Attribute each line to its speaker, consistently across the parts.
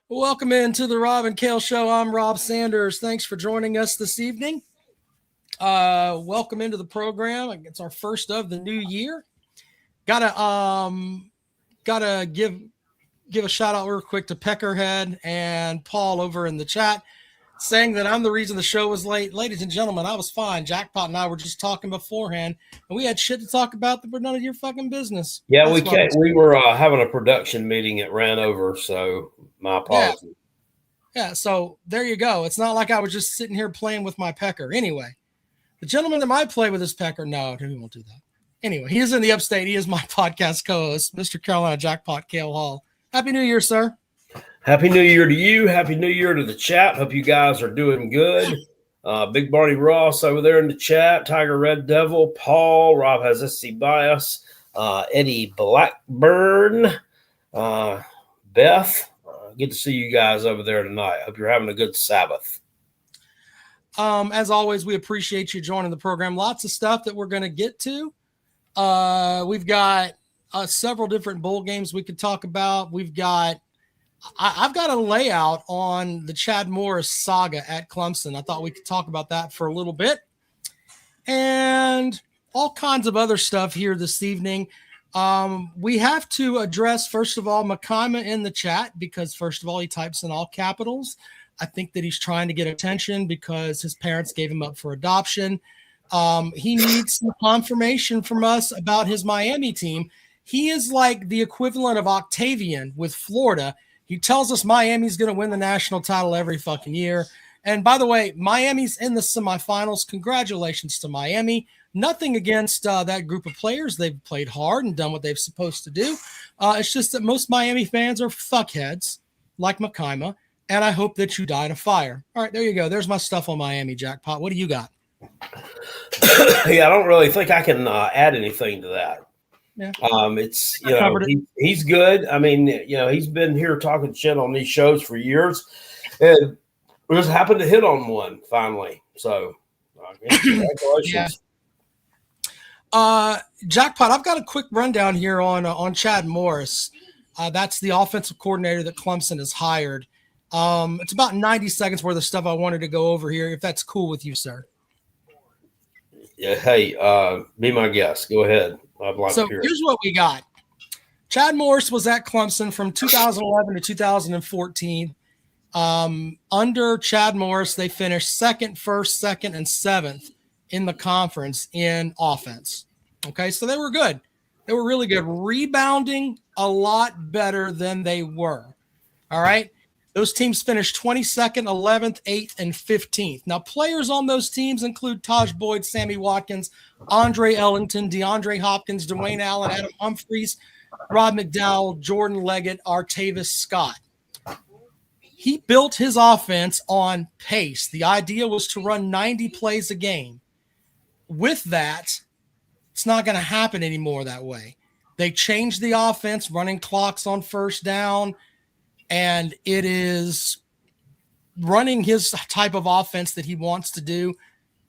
Speaker 1: Welcome into the Rob and Kale Show. I'm Rob Sanders. Thanks for joining us this evening. Welcome into the program. It's our first of the new year. Gotta give a shout out real quick to Peckerhead and Paul over in the chat, saying that I'm the reason the show was late. Ladies and gentlemen, I was fine. Jackpot and I were just talking beforehand, and we had shit to talk about that were none of your fucking business.
Speaker 2: Yeah, we were having a production meeting that ran over, so my apologies.
Speaker 1: Yeah, so there you go. It's not like I was just sitting here playing with my pecker. Anyway, the gentleman that might play with his pecker, no, he won't do that. Anyway, he is in the upstate. He is my podcast co-host, Mr. Carolina Jackpot Kale Hall. Happy New Year, sir.
Speaker 2: Happy New Year to you. Happy New Year to the chat. Hope you guys are doing good. Big Barney Ross over there in the chat. Tiger Red Devil. Paul. Rob has SC Bias. Eddie Blackburn. Beth. Good to see you guys over there tonight. Hope you're having a good Sabbath.
Speaker 1: As always, we appreciate you joining the program. Lots of stuff that we're going to get to. We've got several different bowl games we could talk about. I've got a layout on the Chad Morris saga at Clemson. I thought we could talk about that for a little bit. And all kinds of other stuff here this evening. We have to address, first of all, Makima in the chat, because first of all, he types in all capitals. I think that he's trying to get attention because his parents gave him up for adoption. He needs some confirmation from us about his Miami team. He is like the equivalent of Octavian with Florida. He tells us Miami's going to win the national title every fucking year. And by the way, Miami's in the semifinals. Congratulations to Miami. Nothing against that group of players. They've played hard and done what they've supposed to do. It's just that most Miami fans are fuckheads like Makima, and I hope that you die in a fire. All right, there you go. There's my stuff on Miami, Jackpot. What do you got?
Speaker 2: Yeah, I don't really think I can add anything to that.
Speaker 1: Yeah.
Speaker 2: It's, he's good. I mean, he's been here talking shit on these shows for years, and we just happened to hit on one finally. So, congratulations.
Speaker 1: Yeah. Jackpot, I've got a quick rundown here on Chad Morris. That's the offensive coordinator that Clemson has hired. It's about 90 seconds worth of stuff I wanted to go over here, if that's cool with you, sir.
Speaker 2: Yeah. Hey, be my guest. Go ahead. I'd like to hear
Speaker 1: here's what we got. Chad Morris was at Clemson from 2011 to 2014. Under Chad Morris, they finished second, first, second, and seventh in the conference in offense. Okay, so they were good. They were really good. Rebounding a lot better than they were. All right. Those teams finished 22nd, 11th, 8th, and 15th. Now, players on those teams include Taj Boyd, Sammy Watkins, Andre Ellington, DeAndre Hopkins, Dwayne Allen, Adam Humphries, Rod McDowell, Jordan Leggett, Artavis Scott. He built his offense on pace. The idea was to run 90 plays a game. With that, it's not going to happen anymore that way. They changed the offense, running clocks on first down, and it is running his type of offense that he wants to do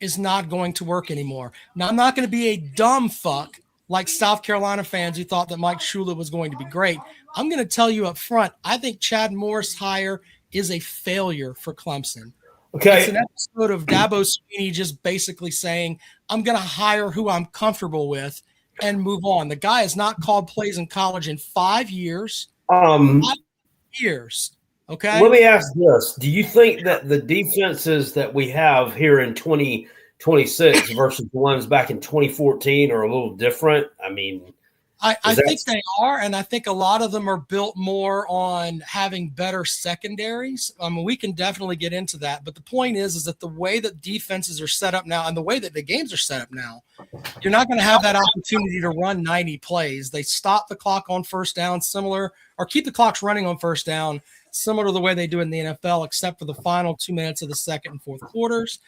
Speaker 1: is not going to work anymore. Now, I'm not going to be a dumb fuck like South Carolina fans who thought that Mike Shula was going to be great. I'm going to tell you up front, I think Chad Morris' hire is a failure for Clemson.
Speaker 2: Okay.
Speaker 1: It's an episode of Dabo Swinney just basically saying, I'm going to hire who I'm comfortable with and move on. The guy has not called plays in college in 5 years. 5 years. Okay.
Speaker 2: Let me ask this. Do you think that the defenses that we have here in 2026 versus the ones back in 2014 are a little different? I mean,
Speaker 1: I think they are, and I think a lot of them are built more on having better secondaries. I mean, we can definitely get into that, but the point is that the way that defenses are set up now and the way that the games are set up now, you're not going to have that opportunity to run 90 plays. They stop the clock on first down similar, or keep the clocks running on first down similar to the way they do in the NFL, except for the final 2 minutes of the second and fourth quarters.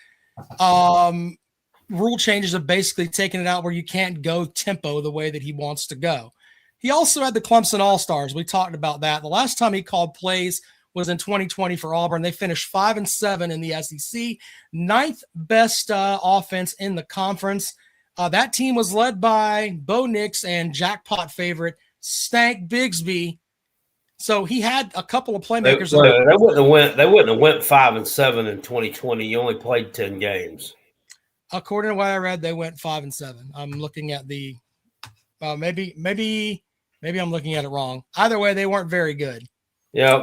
Speaker 1: Rule changes have basically taken it out where you can't go tempo the way that he wants to go. He also had the Clemson All-Stars. We talked about that. The last time he called plays was in 2020 for Auburn. They finished 5-7 in the SEC, ninth best offense in the conference. That team was led by Bo Nix and jackpot favorite Stank Bigsby. So he had a couple of
Speaker 2: They
Speaker 1: playmakers.
Speaker 2: wouldn't have went 5-7 in 2020. You only played 10 games.
Speaker 1: According to what I read, they went 5-7. I'm looking at the maybe I'm looking at it wrong. Either way, they weren't very good.
Speaker 2: Yeah,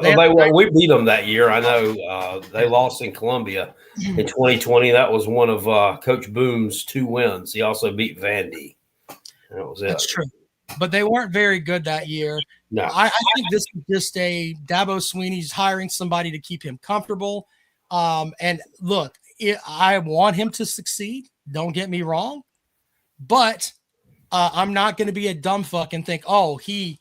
Speaker 2: we beat them that year. I know they lost in Columbia in 2020. That was one of Coach Boone's 2 wins. He also beat Vandy. That was it.
Speaker 1: That's true. But they weren't very good that year.
Speaker 2: No.
Speaker 1: I think this is just Dabo Swinney's hiring somebody to keep him comfortable. And look, I want him to succeed. Don't get me wrong. But I'm not going to be a dumb fuck and think, oh, he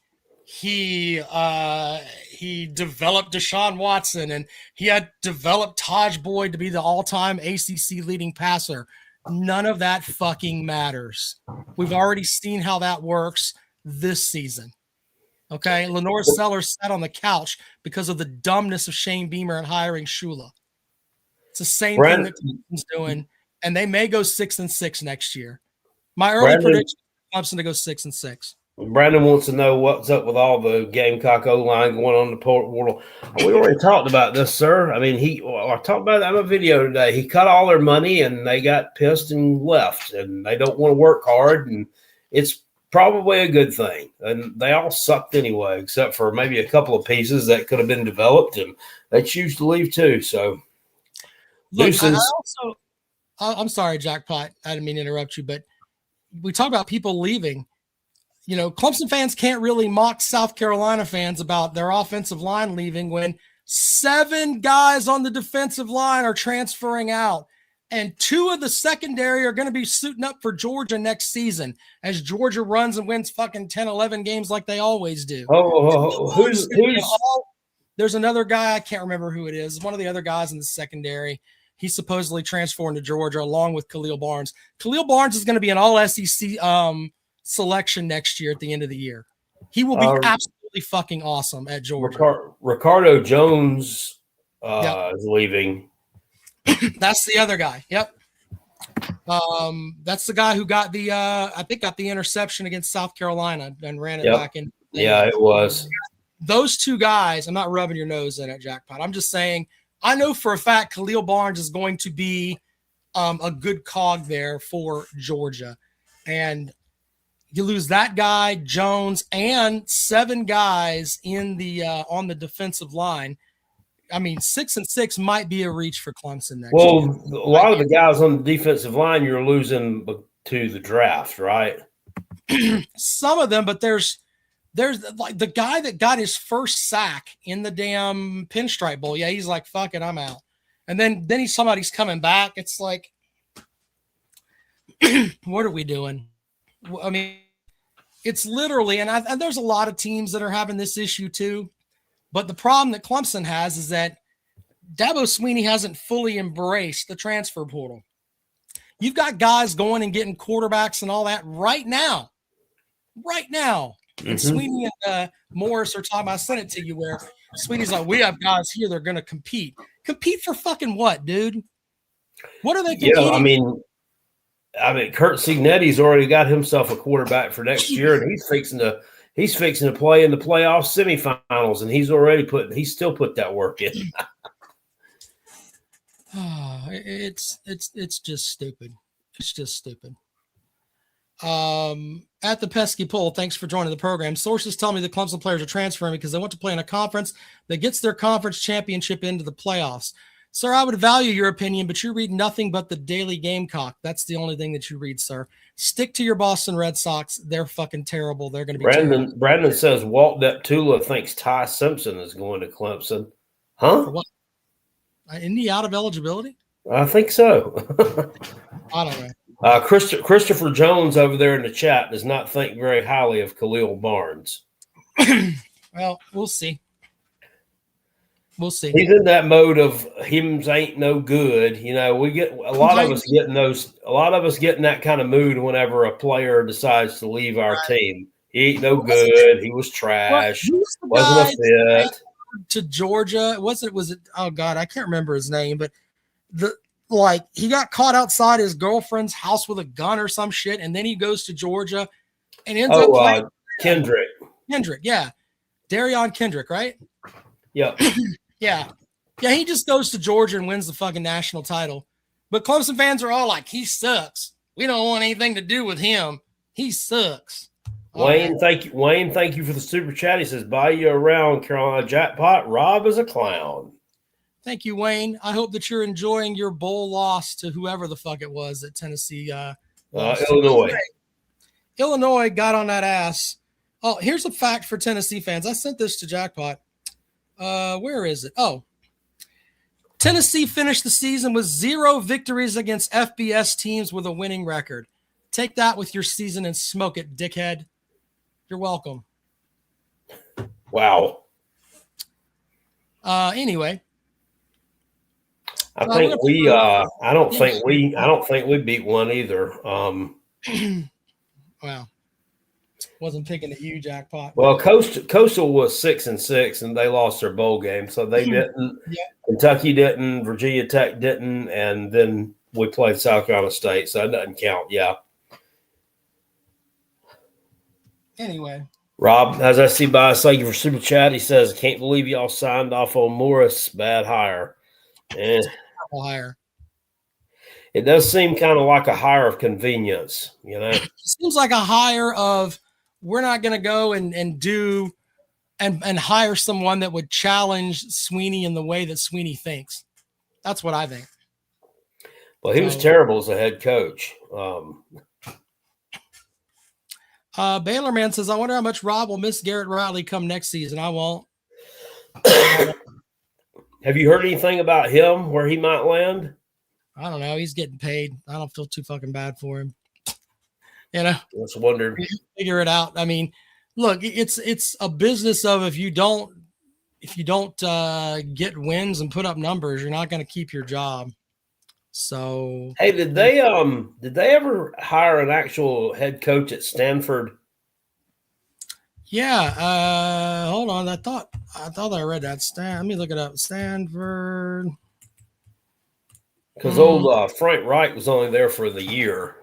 Speaker 1: developed Deshaun Watson and he had developed Taj Boyd to be the all-time ACC leading passer. None of that fucking matters. We've already seen how that works this season. Okay, Lenore Sellers sat on the couch because of the dumbness of Shane Beamer and hiring Shula. It's the same thing that Clemson's doing, and they may go 6-6 next year. My early prediction is Clemson to go 6-6.
Speaker 2: Brandon wants to know what's up with all the Gamecock O-line going on the portal. We already talked about this, sir. I mean, I talked about that in a video today. He cut all their money, and they got pissed and left, and they don't want to work hard, and it's probably a good thing. And they all sucked anyway, except for maybe a couple of pieces that could have been developed, and they choose to leave too. So,
Speaker 1: look, I'm sorry, Jackpot. I didn't mean to interrupt you, but we talk about people leaving. You know, Clemson fans can't really mock South Carolina fans about their offensive line leaving when 7 guys on the defensive line are transferring out, and 2 of the secondary are going to be suiting up for Georgia next season as Georgia runs and wins fucking 10, 11 games like they always do. There's another guy, I can't remember who it is. One of the other guys in the secondary. He's supposedly transferring to Georgia along with Khalil Barnes. Khalil Barnes is going to be an all-SEC selection next year at the end of the year. He will be absolutely fucking awesome at Georgia.
Speaker 2: Ricardo Jones is leaving.
Speaker 1: That's the other guy. Yep. That's the guy who got the interception against South Carolina and ran it back in.
Speaker 2: Yeah, it was.
Speaker 1: Those 2 guys, I'm not rubbing your nose in it, Jackpot. I'm just saying, I know for a fact Khalil Barnes is going to be a good cog there for Georgia. And you lose that guy, Jones, and 7 guys in the on the defensive line. I mean, 6-6 might be a reach for Clemson next year.
Speaker 2: Well, a lot of the guys on the defensive line you're losing to the draft, right?
Speaker 1: Some of them, but there's like the guy that got his first sack in the damn Pinstripe Bowl. Yeah, he's like, fuck it, I'm out. And then somebody's coming back. It's like, what are we doing? I mean, it's literally, and there's a lot of teams that are having this issue too. But the problem that Clemson has is that Dabo Swinney hasn't fully embraced the transfer portal. You've got guys going and getting quarterbacks and all that right now. And Swinney and Morris are talking. I sent it to you where Swinney's like, we have guys here that are going to compete. Compete for fucking what, dude? What are they competing?
Speaker 2: Yeah, I mean, Kurt Cignetti's already got himself a quarterback for next year, and he's fixing to play in the playoff semifinals, and he's still put that work in.
Speaker 1: It's just stupid. It's just stupid. At the pesky poll, thanks for joining the program. Sources tell me the Clemson players are transferring because they want to play in a conference that gets their conference championship into the playoffs. Sir, I would value your opinion, but you read nothing but the Daily Gamecock. That's the only thing that you read, sir. Stick to your Boston Red Sox. They're fucking terrible. They're going to be terrible.
Speaker 2: Brandon says Walt Deptula thinks Ty Simpson is going to Clemson. Huh?
Speaker 1: For what? Isn't he out of eligibility?
Speaker 2: I think so.
Speaker 1: I don't know.
Speaker 2: Christopher Jones over there in the chat does not think very highly of Khalil Barnes.
Speaker 1: Well, we'll see. We'll see.
Speaker 2: He's in that mode of hims ain't no good. You know, we get a lot of us getting that kind of mood whenever a player decides to leave our team. He ain't no good. He was trash. Wasn't a fit.
Speaker 1: To Georgia. Was it? Oh God, I can't remember his name, but he got caught outside his girlfriend's house with a gun or some shit, and then he goes to Georgia and ends up playing
Speaker 2: Kendrick.
Speaker 1: Kendrick, yeah. Darion Kendrick, right?
Speaker 2: Yep.
Speaker 1: Yeah. Yeah, he just goes to Georgia and wins the fucking national title. But Clemson fans are all like, he sucks. We don't want anything to do with him. He sucks.
Speaker 2: Wayne, thank you. Wayne, thank you for the super chat. He says, buy you around Carolina jackpot. Rob is a clown.
Speaker 1: Thank you, Wayne. I hope that you're enjoying your bowl loss to whoever the fuck it was that Tennessee lost.
Speaker 2: Illinois.
Speaker 1: Illinois got on that ass. Oh, here's a fact for Tennessee fans. I sent this to Jackpot. Where is it? Oh, Tennessee finished the season with 0 victories against FBS teams with a winning record. Take that with your season and smoke it, dickhead. You're welcome.
Speaker 2: Wow.
Speaker 1: Anyway,
Speaker 2: I think we. I don't think we beat one either.
Speaker 1: Wow. Wasn't picking at you, Jackpot.
Speaker 2: Well, Coastal was 6-6, and they lost their bowl game, so they didn't.
Speaker 1: Yeah.
Speaker 2: Kentucky didn't. Virginia Tech didn't, and then we played South Carolina State, so that doesn't count. Yeah.
Speaker 1: Anyway,
Speaker 2: Rob, as I see by, thank you for super chat. He says, "Can't believe y'all signed off on Morris. Bad hire."
Speaker 1: Hire.
Speaker 2: It does seem kind of like a hire of convenience, you know.
Speaker 1: It seems like a hire of we're not going to go and do and hire someone that would challenge Sweeney in the way that Sweeney thinks. That's what I think.
Speaker 2: Well, he was terrible as a head coach.
Speaker 1: Baylor Man says, I wonder how much Rob will miss Garrett Riley come next season. I won't.
Speaker 2: Have you heard anything about him, where he might land?
Speaker 1: I don't know. He's getting paid. I don't feel too fucking bad for him. You know,
Speaker 2: just wondered.
Speaker 1: Figure it out. I mean, look, it's a business of if you don't get wins and put up numbers, you're not going to keep your job. So,
Speaker 2: hey, did they ever hire an actual head coach at Stanford?
Speaker 1: Yeah. Hold on. I thought I read that. Let me look it up. Stanford.
Speaker 2: Because old Frank Wright was only there for the year.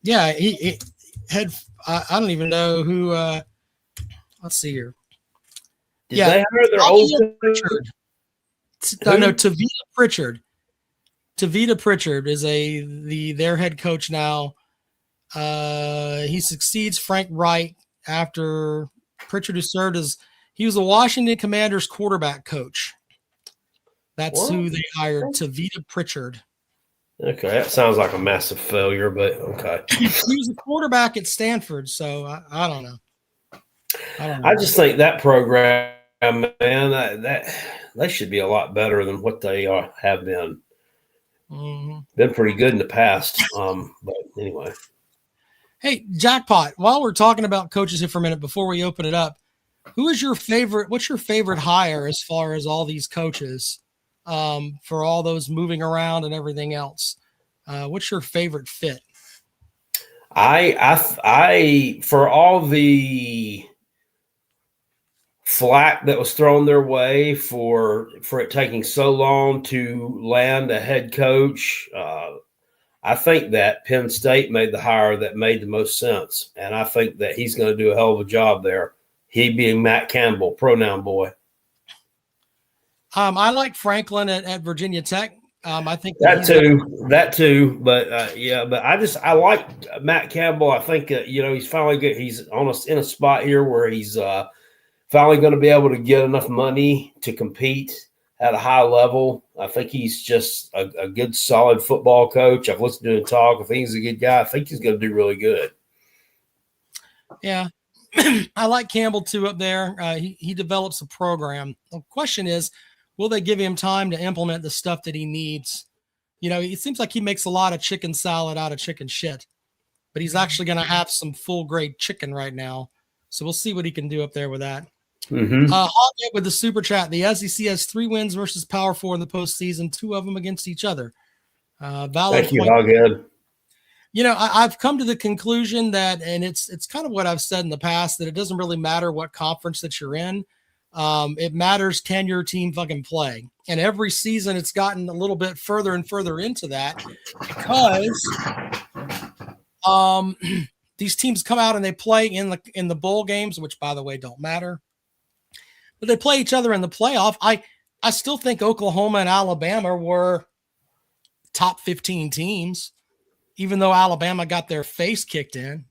Speaker 1: Yeah, he had. I don't even know who. Let's see here.
Speaker 2: Did they hire their old
Speaker 1: Pritchard? No, Tavita Pritchard. Tavita Pritchard is their head coach now. He succeeds Frank Wright after Pritchard, who served as he was the Washington Commanders quarterback coach. That's who they hired, Tavita Pritchard.
Speaker 2: Okay, that sounds like a massive failure, but okay.
Speaker 1: He was a quarterback at Stanford, so I don't know.
Speaker 2: I just think that program, man, that they should be a lot better than what they have been.
Speaker 1: Mm-hmm.
Speaker 2: Been pretty good in the past, but anyway.
Speaker 1: Hey, Jackpot, while we're talking about coaches here for a minute, before we open it up, what's your favorite hire as far as all these coaches? For all those moving around and everything else, what's your favorite fit?
Speaker 2: I for all the flack that was thrown their way for it taking so long to land a head coach, I think that Penn State made the hire that made the most sense, and I think that he's going to do a hell of a job there. He being Matt Campbell, pronoun boy.
Speaker 1: I like Franklin at Virginia Tech. I think
Speaker 2: that too. But but I like Matt Campbell. I think he's finally good. He's almost in a spot here where he's finally going to be able to get enough money to compete at a high level. I think he's just a good, solid football coach. I've listened to him talk. I think he's a good guy. I think he's going to do really good.
Speaker 1: Yeah. I like Campbell too up there. He develops a program. The question is, will they give him time to implement the stuff that he needs? You know, it seems like he makes a lot of chicken salad out of chicken shit, but he's actually going to have some full grade chicken right now. So we'll see what he can do up there with that.
Speaker 2: Mm-hmm.
Speaker 1: Hoghead with the super chat. The SEC has 3 wins versus Power 4 in the postseason, 2 of them against each other. Valid
Speaker 2: Thank you,
Speaker 1: point.
Speaker 2: Hoghead.
Speaker 1: You know, I've come to the conclusion that, and it's kind of what I've said in the past, that it doesn't really matter what conference that you're in. It matters, can your team fucking play? And every season it's gotten a little bit further and further into that because these teams come out and they play in the bowl games, which by the way don't matter. but they play each other in the playoff. I still think Oklahoma and Alabama were top 15 teams, even though Alabama got their face kicked in.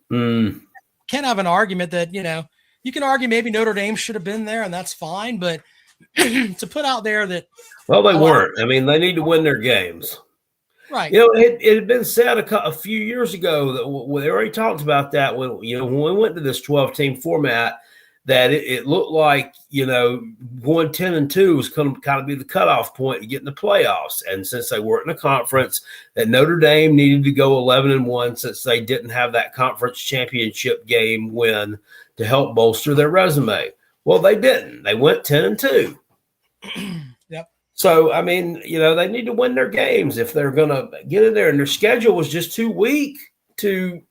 Speaker 1: Can't have an argument that, you can argue maybe Notre Dame should have been there, and that's fine, but to put out there that
Speaker 2: they weren't. I mean, they need to win their games.
Speaker 1: Right.
Speaker 2: It had been said a few years ago that they already talked about that when we went to this 12-team format, that it looked like, going 10-2 was going to kind of be the cutoff point to get in the playoffs. And since they weren't in a conference, that Notre Dame needed to go 11-1 since they didn't have that conference championship game win to help bolster their resume. Well, they didn't. They went 10-2.
Speaker 1: Yep.
Speaker 2: So, I mean, they need to win their games if they're going to get in there. And their schedule was just too weak to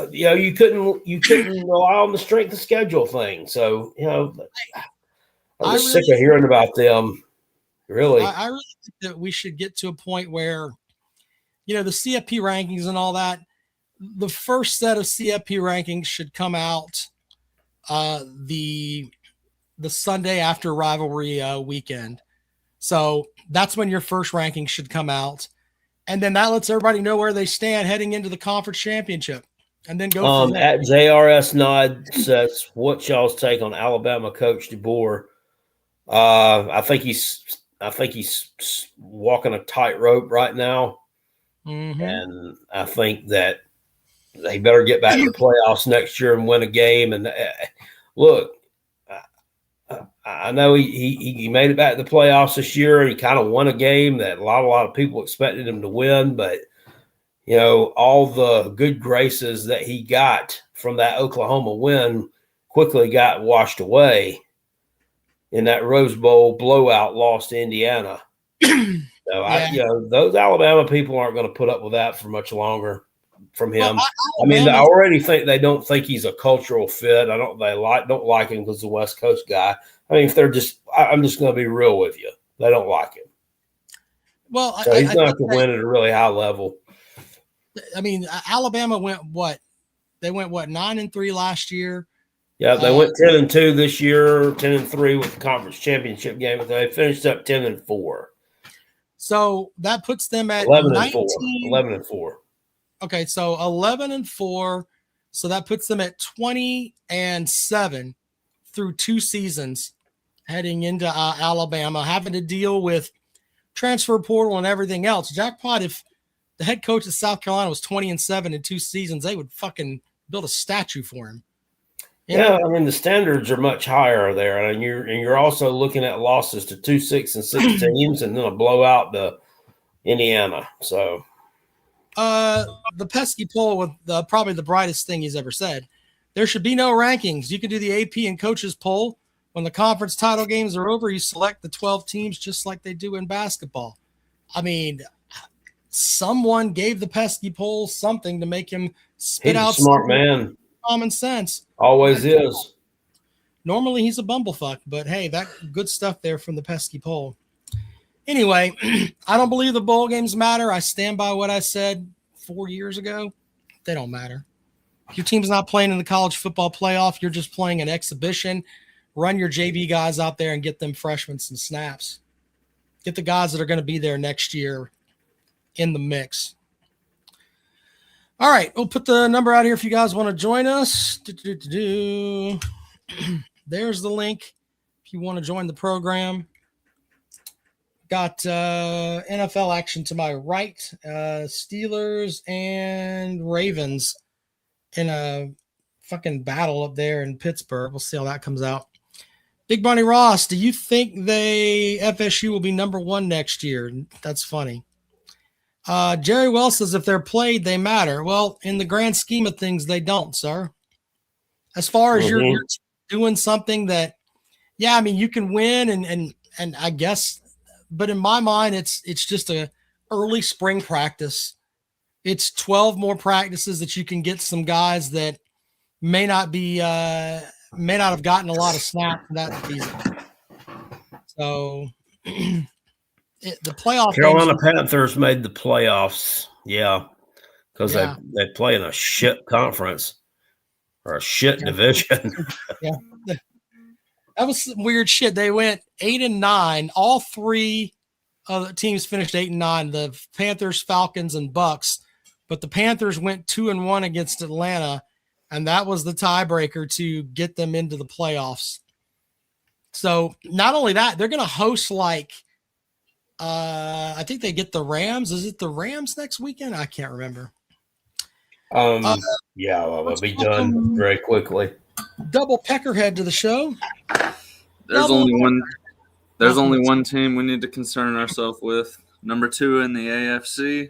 Speaker 2: you couldn't rely on the strength of schedule thing. So, I'm just sick of hearing about them. Really.
Speaker 1: I really think that we should get to a point where, the CFP rankings and all that, the first set of CFP rankings should come out the Sunday after rivalry weekend. So that's when your first ranking should come out. And then that lets everybody know where they stand heading into the conference championship. And then go from there.
Speaker 2: At JRS Nod says, what's y'all's take on Alabama coach DeBoer? I think he's walking a tightrope right now.
Speaker 1: Mm-hmm.
Speaker 2: And I think that they better get back to the playoffs next year and win a game. And look, I know he made it back to the playoffs this year. He kind of won a game that a lot of people expected him to win, but all the good graces that he got from that Oklahoma win quickly got washed away in that Rose Bowl blowout loss to Indiana. So those Alabama people aren't going to put up with that for much longer from him. Well, I already think they don't think he's a cultural fit. Don't like him because he's a West Coast guy. I mean, I'm just going to be real with you. They don't like him.
Speaker 1: Well,
Speaker 2: so he's going to have to win at a really high level.
Speaker 1: I mean, Alabama went what? They went 9-3 last year.
Speaker 2: Yeah, they went 10-2 this year, 10-3 with the conference championship game, but they finished up 10-4.
Speaker 1: So that puts them at
Speaker 2: 11-4. 11-4.
Speaker 1: Okay, so 11-4. So that puts them at 20-7 through 2 seasons, heading into Alabama, having to deal with transfer portal and everything else. Jackpot, if the head coach of South Carolina was 20-7 in 2 seasons, they would fucking build a statue for him.
Speaker 2: Yeah, I mean, the standards are much higher there, and you're also looking at losses to 2 6-6 teams, and then a blowout to Indiana. So,
Speaker 1: the pesky poll with probably the brightest thing he's ever said. There should be no rankings. You can do the AP and coaches poll when the conference title games are over. You select the 12 teams just like they do in basketball. I mean, someone gave the pesky poll something to make him spit out.
Speaker 2: Smart man.
Speaker 1: Common sense.
Speaker 2: Always is.
Speaker 1: Normally he's a bumblefuck, but hey, that good stuff there from the pesky poll. Anyway, I don't believe the bowl games matter. I stand by what I said 4 years ago. They don't matter. If your team's not playing in the college football playoff, you're just playing an exhibition. Run your JV guys out there and get them freshmen some snaps. Get the guys that are going to be there next year in the mix. All right, we'll put the number out here if you guys want to join us. There's the link if you want to join the program. Got NFL action to my right. Steelers and Ravens in a fucking battle up there in Pittsburgh. We'll see how that comes out. Big Bunny Ross, do you think FSU will be number 1 next year? That's funny. Jerry Wells says if they're played, they matter. Well, in the grand scheme of things, they don't, sir. As far as you're doing something that, yeah, I mean, you can win and I guess, but in my mind, it's just a early spring practice. It's 12 more practices that you can get some guys that may not have gotten a lot of snaps that season. So the playoff.
Speaker 2: Carolina Panthers made the playoffs. Yeah. Because they play in a shit conference or a shit division.
Speaker 1: Yeah. That was some weird shit. They went 8-9. All three teams finished 8-9. The Panthers, Falcons, and Bucks. But the Panthers went 2-1 against Atlanta, and that was the tiebreaker to get them into the playoffs. So not only that, they're going to host I think they get the Rams. Is it the Rams next weekend? I can't remember.
Speaker 2: Yeah, well, it'll be done very quickly.
Speaker 1: Double Peckerhead to the show.
Speaker 3: There's only one team we need to concern ourselves with. Number 2 in the AFC.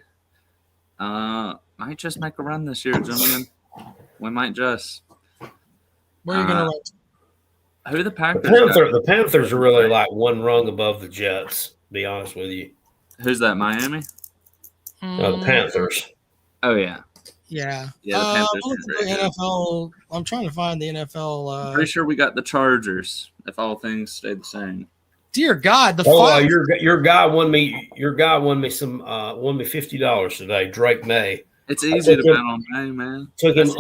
Speaker 3: Might just make a run this year, gentlemen. We might just.
Speaker 1: Where are you going to run?
Speaker 3: Who are the Packers?
Speaker 2: The Panthers are really like one rung above the Jets, to be honest with you.
Speaker 3: Who's that, Miami?
Speaker 2: No, the Panthers.
Speaker 3: Oh, yeah.
Speaker 1: Yeah.
Speaker 3: Yeah, the
Speaker 1: NFL. I'm trying to find the NFL.
Speaker 3: Pretty sure we got the Chargers, if all things stay the same.
Speaker 1: Dear God,
Speaker 2: your guy won me. Your guy won me $50 today. Drake May.
Speaker 3: It's easy to bet on May, man.
Speaker 2: I took him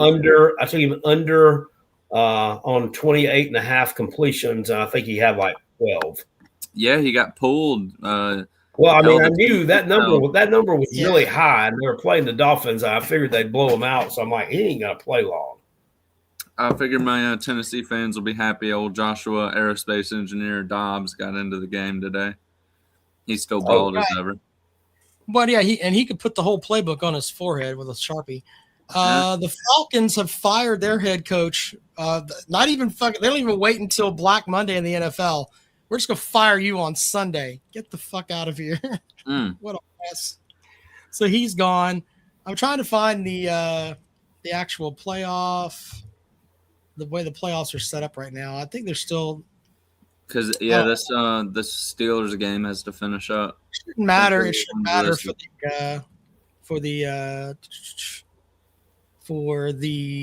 Speaker 2: under on 28.5 completions, and I think he had like 12.
Speaker 3: Yeah, he got pulled.
Speaker 2: Well, I mean, I knew that number. That number was really high, and they were playing the Dolphins. I figured they'd blow him out, so I'm like, he ain't gonna play long.
Speaker 3: I figured my Tennessee fans will be happy. Old Joshua Aerospace Engineer Dobbs got into the game today. He's still bald as ever.
Speaker 1: But yeah, he could put the whole playbook on his forehead with a Sharpie. The Falcons have fired their head coach. Not even they don't even wait until Black Monday in the NFL. We're just gonna fire you on Sunday. Get the fuck out of here. What a mess. So he's gone. I'm trying to find the actual playoff, the way the playoffs are set up right now. I think they're still
Speaker 3: because this Steelers game has to finish up.
Speaker 1: Shouldn't matter. It shouldn't matter for the.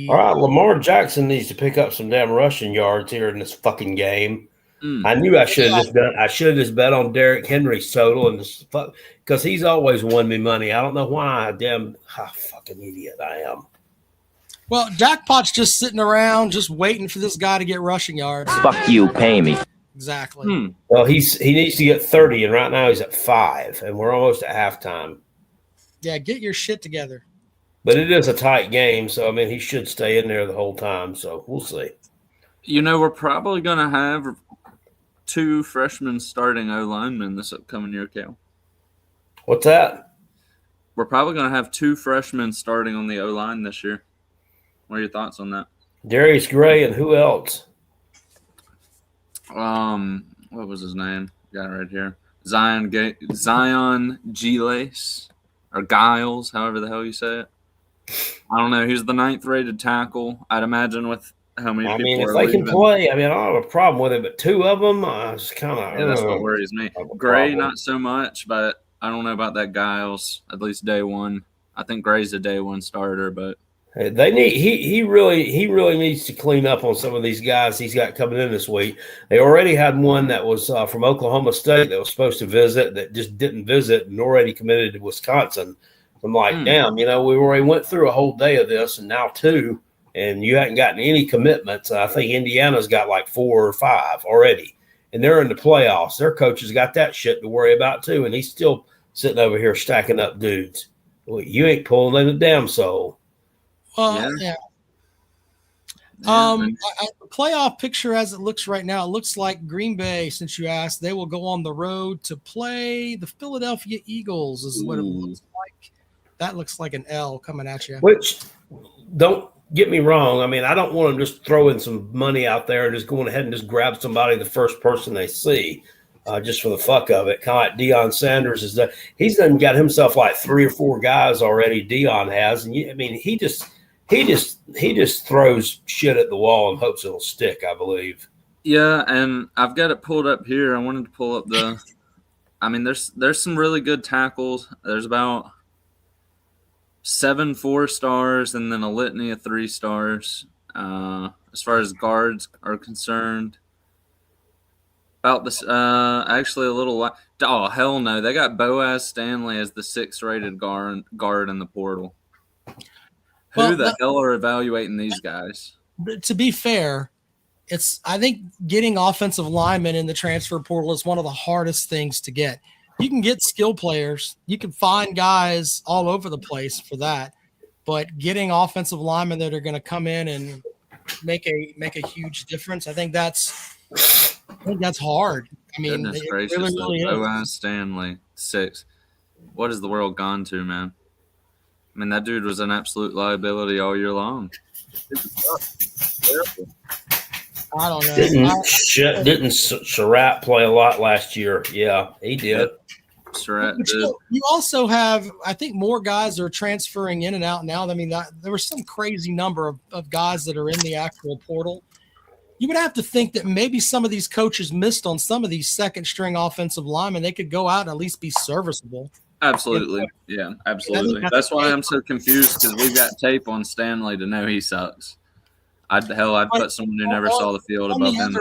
Speaker 2: All right, Lamar Jackson needs to pick up some damn rushing yards here in this fucking game. I knew I should have just bet on Derrick Henry's total and because he's always won me money. I don't know why. Fucking idiot I am.
Speaker 1: Well, Jackpot's just sitting around, just waiting for this guy to get rushing yards.
Speaker 4: Fuck you, pay me.
Speaker 1: Exactly.
Speaker 2: Well, he needs to get 30, and right now he's at 5, and we're almost at halftime.
Speaker 1: Yeah, get your shit together.
Speaker 2: But it is a tight game, so I mean he should stay in there the whole time. So we'll see.
Speaker 3: We're probably gonna have 2 freshmen starting O-linemen this upcoming year, Cal.
Speaker 2: What's that?
Speaker 3: We're probably going to have 2 freshmen starting on the O-line this year. What are your thoughts on that?
Speaker 2: Darius Gray and who else?
Speaker 3: What was his name? Got it right here. Zion Giles or Giles, however the hell you say it. I don't know. He's the 9th rated tackle. I'd imagine with how many people
Speaker 2: if they can play, I don't have a problem with it, but 2 of them, it's kind of
Speaker 3: that's what worries me. Gray, not so much, but I don't know about that Giles. At least day one, I think Gray's a day 1 starter, but
Speaker 2: they need he really needs to clean up on some of these guys he's got coming in this week. They already had one that was from Oklahoma State that was supposed to visit that just didn't visit and already committed to Wisconsin. I'm like, damn, we already went through a whole day of this, and now 2. And you haven't gotten any commitments. I think Indiana's got like 4 or 5 already. And they're in the playoffs. Their coach has got that shit to worry about too. And he's still sitting over here stacking up dudes. Well, you ain't pulling in a damn soul.
Speaker 1: Well, yeah. The playoff picture as it looks right now, it looks like Green Bay, since you asked, they will go on the road to play the Philadelphia Eagles is what it looks like. That looks like an L coming at you.
Speaker 2: Which, don't get me wrong. I don't want them just throwing some money out there and just going ahead and just grab somebody, the first person they see, just for the fuck of it. Kind of like Deion Sanders is that he's done got himself like 3 or 4 guys already. Deion has, and he just throws shit at the wall and hopes it'll stick. I believe.
Speaker 3: Yeah, and I've got it pulled up here. I wanted to pull up the. There's some really good tackles. There's about 7 4-stars and then a litany of 3 stars. As far as guards are concerned, about this, actually a little. Oh hell no! They got Boaz Stanley as the 6th rated guard in the portal. Who the hell are evaluating these guys?
Speaker 1: To be fair, I think getting offensive linemen in the transfer portal is one of the hardest things to get. You can get skill players, you can find guys all over the place for that, but getting offensive linemen that are going to come in and make a huge difference, I think that's hard. I mean,
Speaker 3: Goodness
Speaker 1: it
Speaker 3: gracious,
Speaker 1: really is.
Speaker 3: Boaz Stanley, 6. What has the world gone to, man? I mean, that dude was an absolute liability all year long.
Speaker 1: I don't know.
Speaker 2: Didn't Surratt play a lot last year? Yeah, he did.
Speaker 3: Surratt did.
Speaker 1: You also have, I think, more guys are transferring in and out now. I mean, there was some crazy number of guys that are in the actual portal. You would have to think that maybe some of these coaches missed on some of these second-string offensive linemen. They could go out and at least be serviceable.
Speaker 3: Absolutely. Yeah, absolutely. That's why I'm so confused, because we've got tape on Stanley to know he sucks. I'd put someone who never saw the field above him.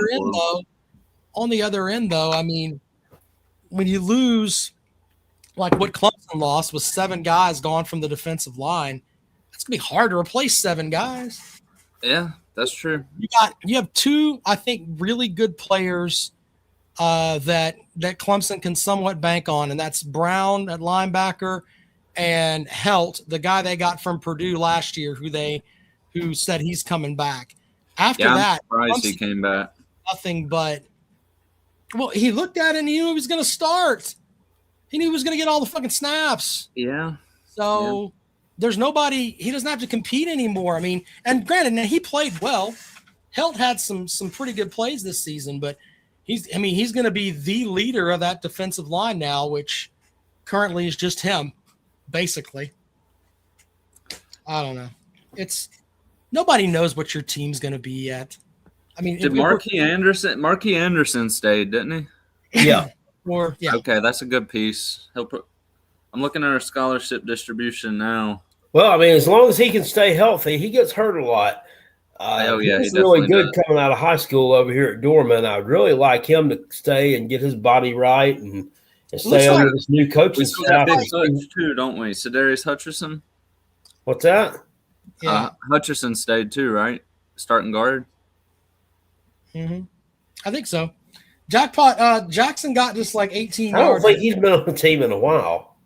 Speaker 1: On the other end, though, I mean, when you lose, like what Clemson lost was 7 guys gone from the defensive line, it's going to be hard to replace 7 guys.
Speaker 3: Yeah, that's true.
Speaker 1: You have 2, I think, really good players that Clemson can somewhat bank on, and that's Brown at linebacker and Helt, the guy they got from Purdue last year, who said he's coming back. After that,
Speaker 3: I'm surprised he came back.
Speaker 1: Nothing but, well, he looked at it and he knew he was going to start. He knew he was going to get all the fucking snaps.
Speaker 3: Yeah.
Speaker 1: So there's nobody. He doesn't have to compete anymore. I mean, and granted, now he played well. Helt had some pretty good plays this season, but he's going to be the leader of that defensive line now, which currently is just him, basically. I don't know. Nobody knows what your team's going to be yet. I mean,
Speaker 3: did Marquis Anderson stayed, didn't
Speaker 2: he? Yeah.
Speaker 3: Okay, that's a good piece. I'm looking at our scholarship distribution now.
Speaker 2: Well, I mean, as long as he can stay healthy, he gets hurt a lot. He's really good coming out of high school over here at Dorman. I'd really like him to stay and get his body right and stay under this new coaching staff.
Speaker 3: Too, don't we? Sedarius Hutcherson.
Speaker 2: What's that?
Speaker 1: Yeah,
Speaker 3: Hutcherson stayed too, right? Starting guard.
Speaker 1: Mm-hmm. I think so. Jackson got just like 18 yards.
Speaker 2: I don't think he's been on the team in a while.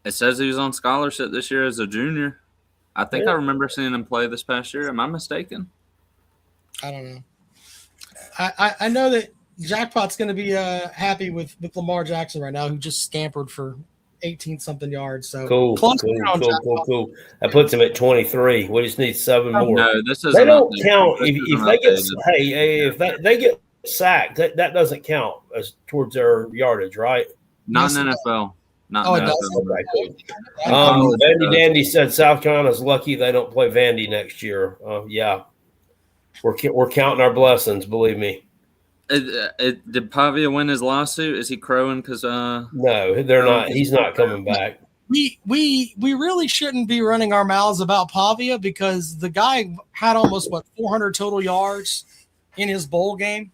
Speaker 3: It says he was on scholarship this year as a junior. I think I remember seeing him play this past year. Am I mistaken?
Speaker 1: I don't know. I know that Jackpot's going to be happy with Lamar Jackson right now, who just scampered for 18-something yards. So
Speaker 2: cool. That puts him at 23. We just need 7 more.
Speaker 3: No, this is.
Speaker 2: They don't count if they get sacked. That doesn't count as towards their yardage, right?
Speaker 3: Not in NFL. Not in NFL.
Speaker 2: Vandy Dandy said South Carolina's lucky they don't play Vandy next year. Yeah, we're counting our blessings. Believe me.
Speaker 3: Did Pavia win his lawsuit? Is he crowing because?
Speaker 2: No, they're not. He's not coming back.
Speaker 1: We really shouldn't be running our mouths about Pavia because the guy had almost 400 total yards in his bowl game.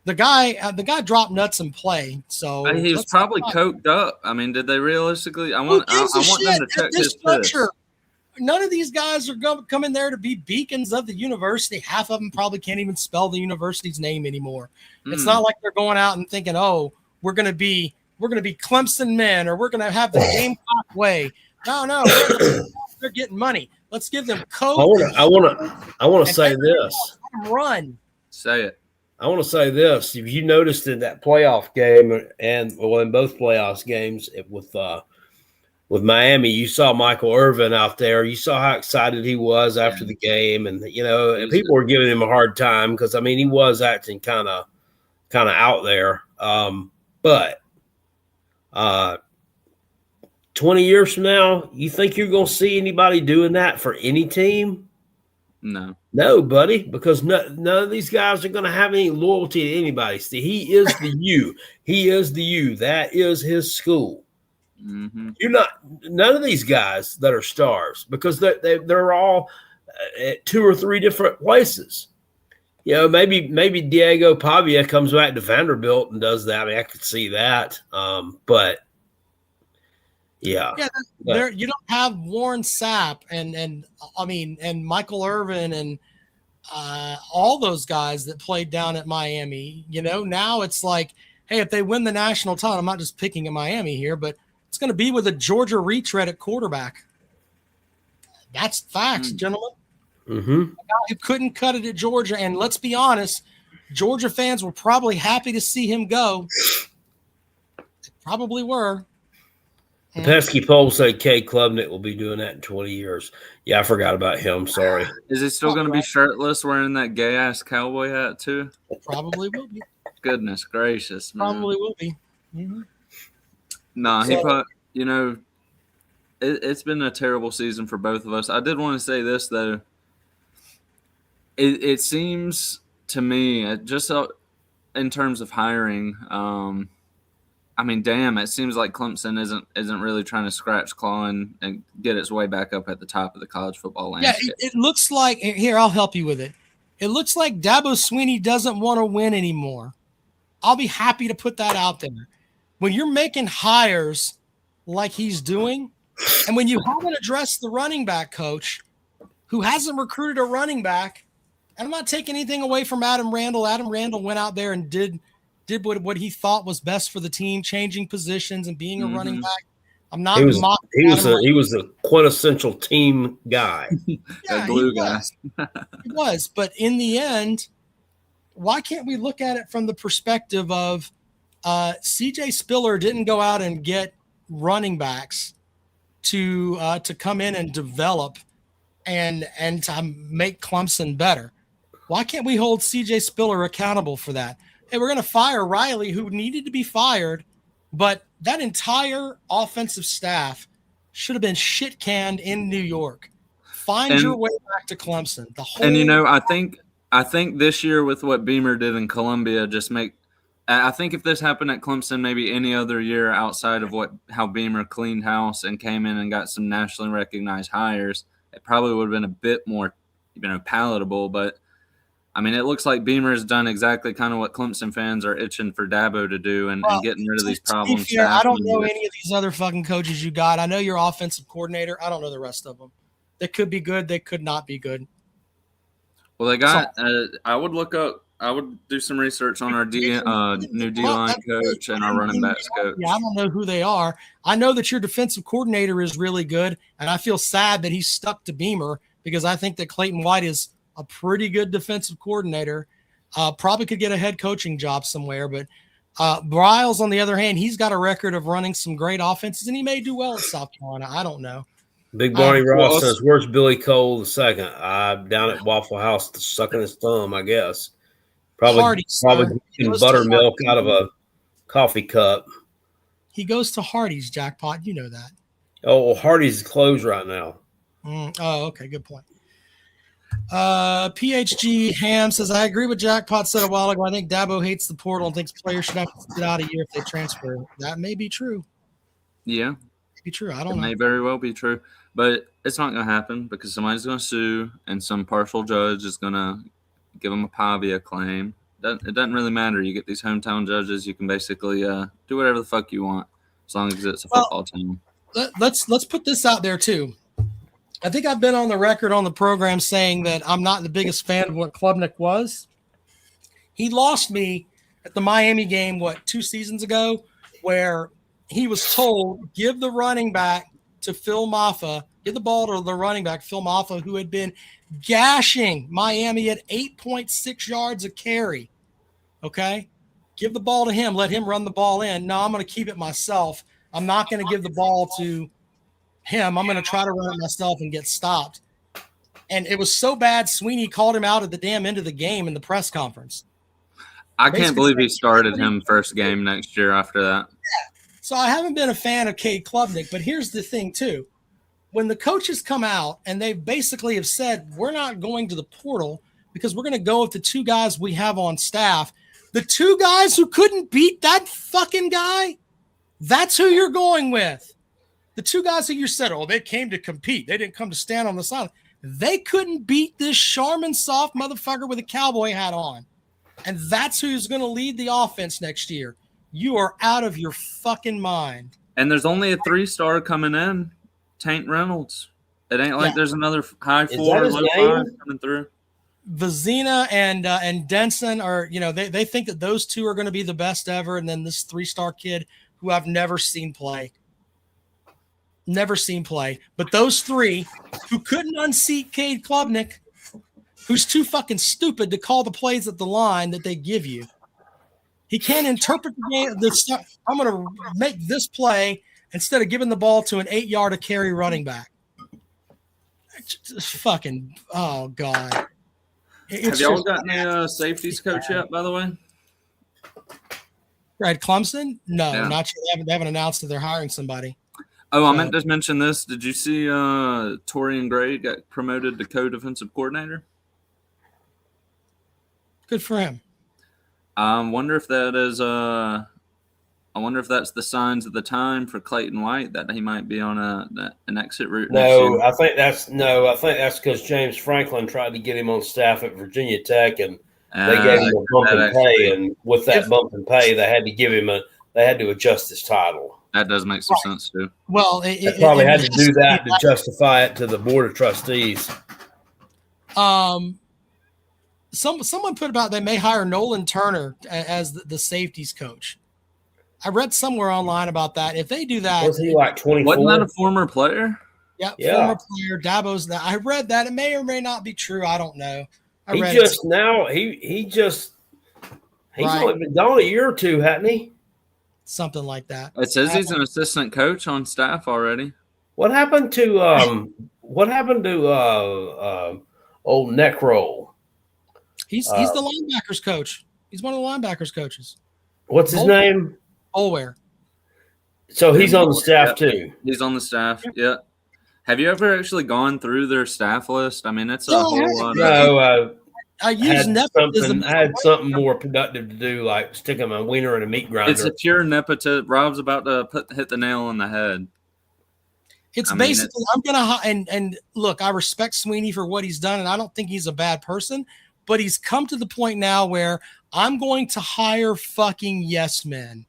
Speaker 1: The guy dropped nuts in play. So
Speaker 3: he was probably coked up. I mean, did they realistically? I want them to check his piss.
Speaker 1: None of these guys are coming there to be beacons of the university. Half of them probably can't even spell the university's name anymore. It's not like they're going out and thinking, "Oh, we're going to be Clemson men, or we're going to have the Gamecock way." No, they're getting money. Let's give them coke.
Speaker 2: I want to say this.
Speaker 1: Let them run.
Speaker 3: Say it.
Speaker 2: I want to say this. If you noticed in that playoff game in both playoffs games with Miami, you saw Michael Irvin out there. You saw how excited he was after the game, and people were giving him a hard time because he was acting kind of out there. But 20 years from now, you think you're going to see anybody doing that for any team? No, buddy, because none of these guys are going to have any loyalty to anybody. See, he is the U. He is the U. That is his school.
Speaker 3: Mm-hmm.
Speaker 2: You're not none of these guys that are stars because they're all at 2 or 3 different places. Maybe Diego Pavia comes back to Vanderbilt and does that. I could see that. But yeah, you
Speaker 1: don't have Warren Sapp and Michael Irvin and all those guys that played down at Miami. Now it's like, hey, if they win the national title, I'm not just picking at Miami here, but it's going to be with a Georgia retread at quarterback. That's facts, gentlemen.
Speaker 2: Mm-hmm.
Speaker 1: A guy who couldn't cut it at Georgia, and let's be honest, Georgia fans were probably happy to see him go. They probably were.
Speaker 2: The pesky poll said Kay Klubnik will be doing that in 20 years. Yeah, I forgot about him. Sorry.
Speaker 3: Is he still going to be shirtless wearing that gay-ass cowboy hat, too?
Speaker 1: Probably will be.
Speaker 3: Goodness gracious, man.
Speaker 1: Probably will be. Mm-hmm.
Speaker 3: Nah, it's been a terrible season for both of us. I did want to say this, though. It seems to me, just in terms of hiring, it seems like Clemson isn't really trying to scratch claw and get its way back up at the top of the college football landscape.
Speaker 1: Yeah, it looks like – here, I'll help you with it. It looks like Dabo Swinney doesn't want to win anymore. I'll be happy to put that out there. When you're making hires like he's doing, and when you haven't addressed the running back coach who hasn't recruited a running back, and I'm not taking anything away from Adam Randall. Adam Randall went out there and did what he thought was best for the team, changing positions and being a running back. I'm not mocking
Speaker 2: he was a quintessential team guy.
Speaker 3: A glue guy.
Speaker 1: He was, but in the end, why can't we look at it from the perspective of CJ Spiller didn't go out and get running backs to come in and develop and to make Clemson better? Why can't we hold CJ Spiller accountable for that? Hey, we're going to fire Riley, who needed to be fired, but that entire offensive staff should have been shit canned in New York. Find your way back to Clemson.
Speaker 3: I think this year with what Beamer did in Columbia, I think if this happened at Clemson, maybe any other year outside of how Beamer cleaned house and came in and got some nationally recognized hires, it probably would have been a bit more, palatable. But it looks like Beamer has done exactly kind of what Clemson fans are itching for Dabo to do and getting rid of these problems.
Speaker 1: I don't know any of these other fucking coaches you got. I know your offensive coordinator. I don't know the rest of them. They could be good. They could not be good.
Speaker 3: Well, they got I would do some research on our new D-line coach and our running backs coach.
Speaker 1: Yeah, I don't know who they are. I know that your defensive coordinator is really good, and I feel sad that he's stuck to Beamer because I think that Clayton White is a pretty good defensive coordinator. Probably could get a head coaching job somewhere, but Bryles, on the other hand, he's got a record of running some great offenses, and he may do well at South Carolina. I don't know.
Speaker 2: Big Barney Ross says, "Where's Billy Cole II?" I'm down at Waffle House sucking his thumb, I guess. Probably getting buttermilk out of a coffee cup.
Speaker 1: He goes to Hardee's, Jackpot. You know that.
Speaker 2: Oh, well, Hardee's is closed right now.
Speaker 1: Oh, okay. Good point. PHG Ham says, I agree with Jackpot said a while ago. I think Dabo hates the portal and thinks players should have to sit out a year if they transfer. That may be true.
Speaker 3: Yeah.
Speaker 1: Be true. I don't know.
Speaker 3: It may very well be true. But it's not going to happen because somebody's going to sue and some partial judge is going to give them a Pavia claim. It doesn't really matter. You get these hometown judges. You can basically do whatever the fuck you want as long as it's a football team.
Speaker 1: Let's put this out there too. I think I've been on the record on the program saying that I'm not the biggest fan of what Klubnik was. He lost me at the Miami game, 2 seasons ago, where he was told, give the running back to Phil Maffa, give the ball to the running back, Phil Maffa, who had been gashing Miami at 8.6 yards a carry. Okay? Give the ball to him. Let him run the ball in. No, I'm going to keep it myself. I'm not going to give the ball to him. I'm going to try to run it myself and get stopped. And it was so bad, Swinney called him out at the damn end of the game in the press conference.
Speaker 3: I can't believe he started him first game next year after that.
Speaker 1: Yeah. So I haven't been a fan of Cade Klubnik, but here's the thing too. When the coaches come out and they basically have said, we're not going to the portal because we're going to go with the 2 guys we have on staff, the 2 guys who couldn't beat that fucking guy, that's who you're going with. The 2 guys that you said, they came to compete. They didn't come to stand on the side. They couldn't beat this Charmin soft motherfucker with a cowboy hat on. And that's who's going to lead the offense next year. You are out of your fucking mind.
Speaker 3: And there's only a 3-star coming in, Tank Reynolds. It ain't like there's another high 4 or low 5 coming through.
Speaker 1: Vizina and Denson are, they think that those two are going to be the best ever, and then this 3-star kid who I've never seen play. But those three who couldn't unseat Cade Klubnik, who's too fucking stupid to call the plays at the line that they give you. He can't interpret the game. I'm going to make this play instead of giving the ball to an 8-yard a carry running back. Just fucking, oh God.
Speaker 3: Have y'all gotten a safeties coach yet, by the way?
Speaker 1: At Clemson? No,
Speaker 3: Yeah.
Speaker 1: not yet. They haven't announced that they're hiring somebody.
Speaker 3: Oh, I meant to mention this. Did you see Torian Gray got promoted to co-defensive coordinator?
Speaker 1: Good for him.
Speaker 3: I wonder if that is I wonder if that's the signs of the time for Clayton White that he might be on an exit route.
Speaker 2: No, I think that's because James Franklin tried to get him on staff at Virginia Tech, and they gave him a bump in pay. And with that bump in pay, they had to give him they had to adjust his title.
Speaker 3: That does make some sense too.
Speaker 1: Well,
Speaker 2: they probably had to do that to justify it to the board of trustees.
Speaker 1: Someone put about they may hire Nolan Turner as the safeties coach. I read somewhere online about that. If they do that,
Speaker 2: was he like 24?
Speaker 3: Wasn't that a former player?
Speaker 1: Yeah, former player. Dabo's that. I read that. It may or may not be true. I don't know.
Speaker 2: He's only been gone a year or two, hasn't he?
Speaker 1: Something like that.
Speaker 3: It says he's an assistant coach on staff already.
Speaker 2: What happened to old Neckroll?
Speaker 1: He's the linebackers coach. He's one of the linebackers coaches.
Speaker 2: What's his name?
Speaker 1: Olware.
Speaker 2: So he's on the staff too.
Speaker 3: He's on the staff. Yeah. Have you ever actually gone through their staff list? I mean, it's a whole lot.
Speaker 2: No,
Speaker 1: I use nepotism.
Speaker 2: I had something more productive to do, like sticking my wiener in a meat grinder.
Speaker 3: It's a pure nepotism. Rob's about to hit the nail on the head.
Speaker 1: It's basically I'm gonna and look. I respect Sweeney for what he's done, and I don't think he's a bad person. But he's come to the point now where I'm going to hire fucking yes men.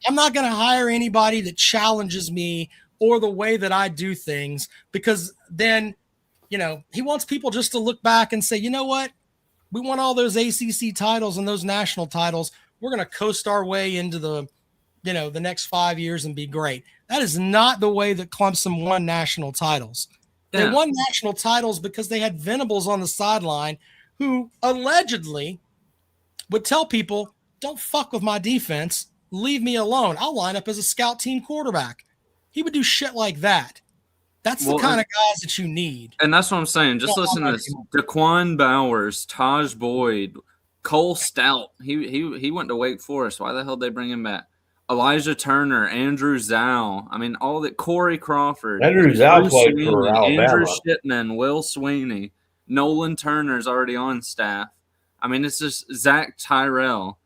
Speaker 1: I'm not going to hire anybody that challenges me or the way that I do things, because then, he wants people just to look back and say, you know what? We won all those ACC titles and those national titles. We're going to coast our way into the next 5 years and be great. That is not the way that Clemson won national titles. Yeah. They won national titles because they had Venables on the sideline who allegedly would tell people, don't fuck with my defense. Leave me alone. I'll line up as a scout team quarterback. He would do shit like that. That's the kind of guys that you need.
Speaker 3: And that's what I'm saying. Just listen to this. Daquan Bowers, Taj Boyd, Cole Stout. He went to Wake Forest. Why the hell did they bring him back? Elijah Turner, Andrew Zhao. I mean, all that. Corey Crawford.
Speaker 2: Andrew Zhao played for Alabama.
Speaker 3: Andrew Shipman, Will Sweeney. Nolan Turner's already on staff. I mean, it's just Zach Tyrell.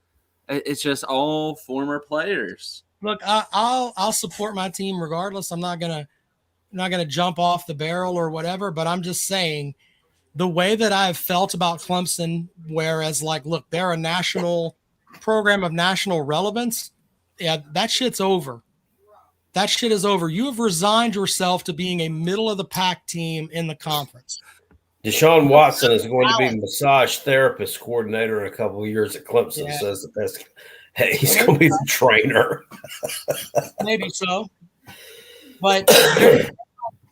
Speaker 3: It's just all former players.
Speaker 1: Look, I'll support my team regardless. I'm not gonna jump off the barrel or whatever. But I'm just saying, the way that I've felt about Clemson, whereas look, they're a national program of national relevance. Yeah, that shit's over. That shit is over. You have resigned yourself to being a middle of the pack team in the conference.
Speaker 2: Deshaun Watson is going to be massage therapist coordinator in a couple of years at Clemson.
Speaker 1: Yeah.
Speaker 2: Says he's going to be the trainer.
Speaker 1: Maybe so, but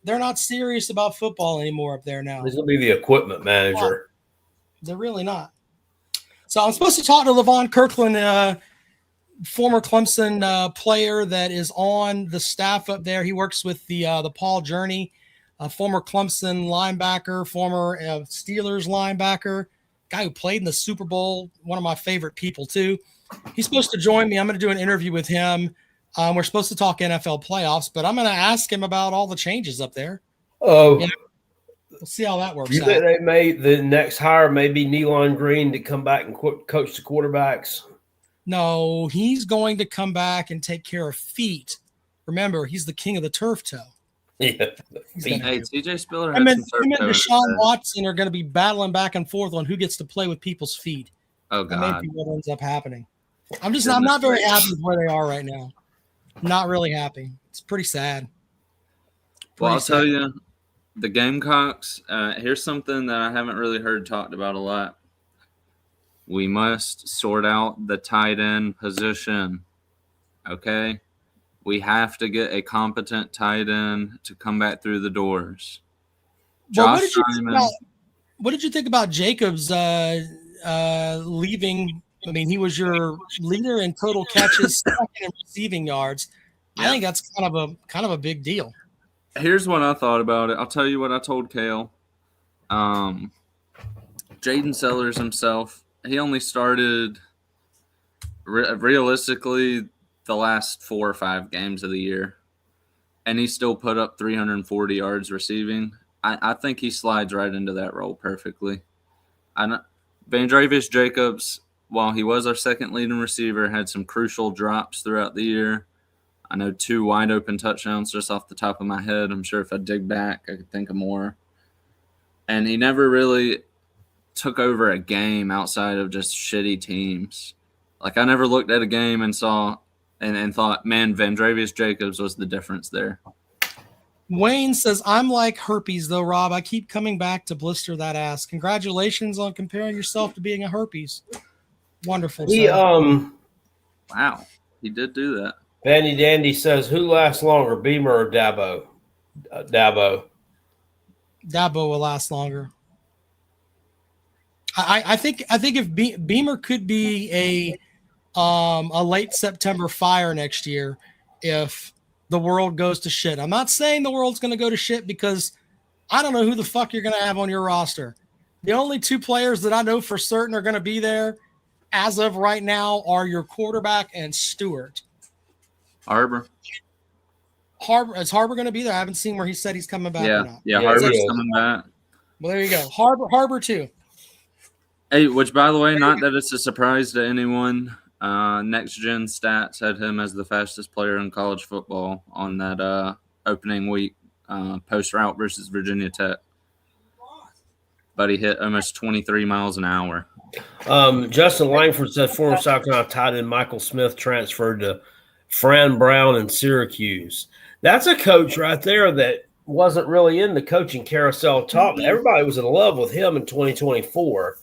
Speaker 1: they're not serious about football anymore up there now.
Speaker 2: He's going to be the equipment manager.
Speaker 1: They're really not. So I'm supposed to talk to Levon Kirkland, former Clemson player that is on the staff up there. He works with the Paul Journey. Former Clemson linebacker, former Steelers linebacker, guy who played in the Super Bowl, one of my favorite people too. He's supposed to join me. I'm going to do an interview with him. We're supposed to talk NFL playoffs, but I'm going to ask him about all the changes up there.
Speaker 2: Oh,
Speaker 1: we'll see how that works
Speaker 2: you think the next hire may be Nealon Green to come back and coach the quarterbacks?
Speaker 1: No, he's going to come back and take care of feet. Remember, he's the king of the turf toe.
Speaker 2: Yeah.
Speaker 3: Hey, TJ Spiller.
Speaker 1: Him and Deshaun Watson are going to be battling back and forth on who gets to play with people's feet.
Speaker 3: Oh God,
Speaker 1: that may be what ends up happening. I'm not very happy with where they are right now. Not really happy. It's pretty sad.
Speaker 3: Well, I'll tell you, The Gamecocks, here's something that I haven't really heard talked about a lot. We must sort out the tight end position, okay? We have to get a competent tight end to come back through the doors.
Speaker 1: Well,
Speaker 3: Josh Simon.
Speaker 1: what did you think about Jacobs leaving? I mean, he was your leader in total catches, second in receiving yards.
Speaker 3: Yeah.
Speaker 1: I think that's kind of a big deal.
Speaker 3: Here's what I thought about it. I'll tell you what I told Kale. Jaden Sellers himself, he only started realistically the last 4 or 5 games of the year, and he still put up 340 yards receiving. I think he slides right into that role perfectly. Vandrevius Jacobs, while he was our second leading receiver, had some crucial drops throughout the year. I know 2 wide open touchdowns just off the top of my head. I'm sure if I dig back, I could think of more. And he never really took over a game outside of just shitty teams. Like, I never looked at a game and saw and thought, man, Vandrevius Jacobs was the difference there.
Speaker 1: Wayne says, I'm like herpes, though, Rob. I keep coming back to blister that ass. Congratulations on comparing yourself to being a herpes. Wonderful.
Speaker 3: Wow, he did do that.
Speaker 2: Vanny Dandy says, who lasts longer, Beamer or Dabo? Dabo.
Speaker 1: Dabo will last longer. I think if Beamer could be a late September fire next year if the world goes to shit. I'm not saying the world's going to go to shit because I don't know who the fuck you're going to have on your roster. The only 2 players that I know for certain are going to be there as of right now are your quarterback and Stewart.
Speaker 3: Harbor.
Speaker 1: Is Harbor going to be there? I haven't seen where he said he's coming back or not.
Speaker 3: Yeah, Harbor's coming back.
Speaker 1: Well, there you go. Harbor too.
Speaker 3: Hey, which, by the way, not that it's a surprise to anyone, Next Gen Stats had him as the fastest player in college football on that opening week post route versus Virginia Tech. But he hit almost 23 miles an hour.
Speaker 2: Justin Langford said former South Carolina tight end Michael Smith transferred to Fran Brown in Syracuse. That's a coach right there that wasn't really in the coaching carousel top. Everybody was in love with him in 2024.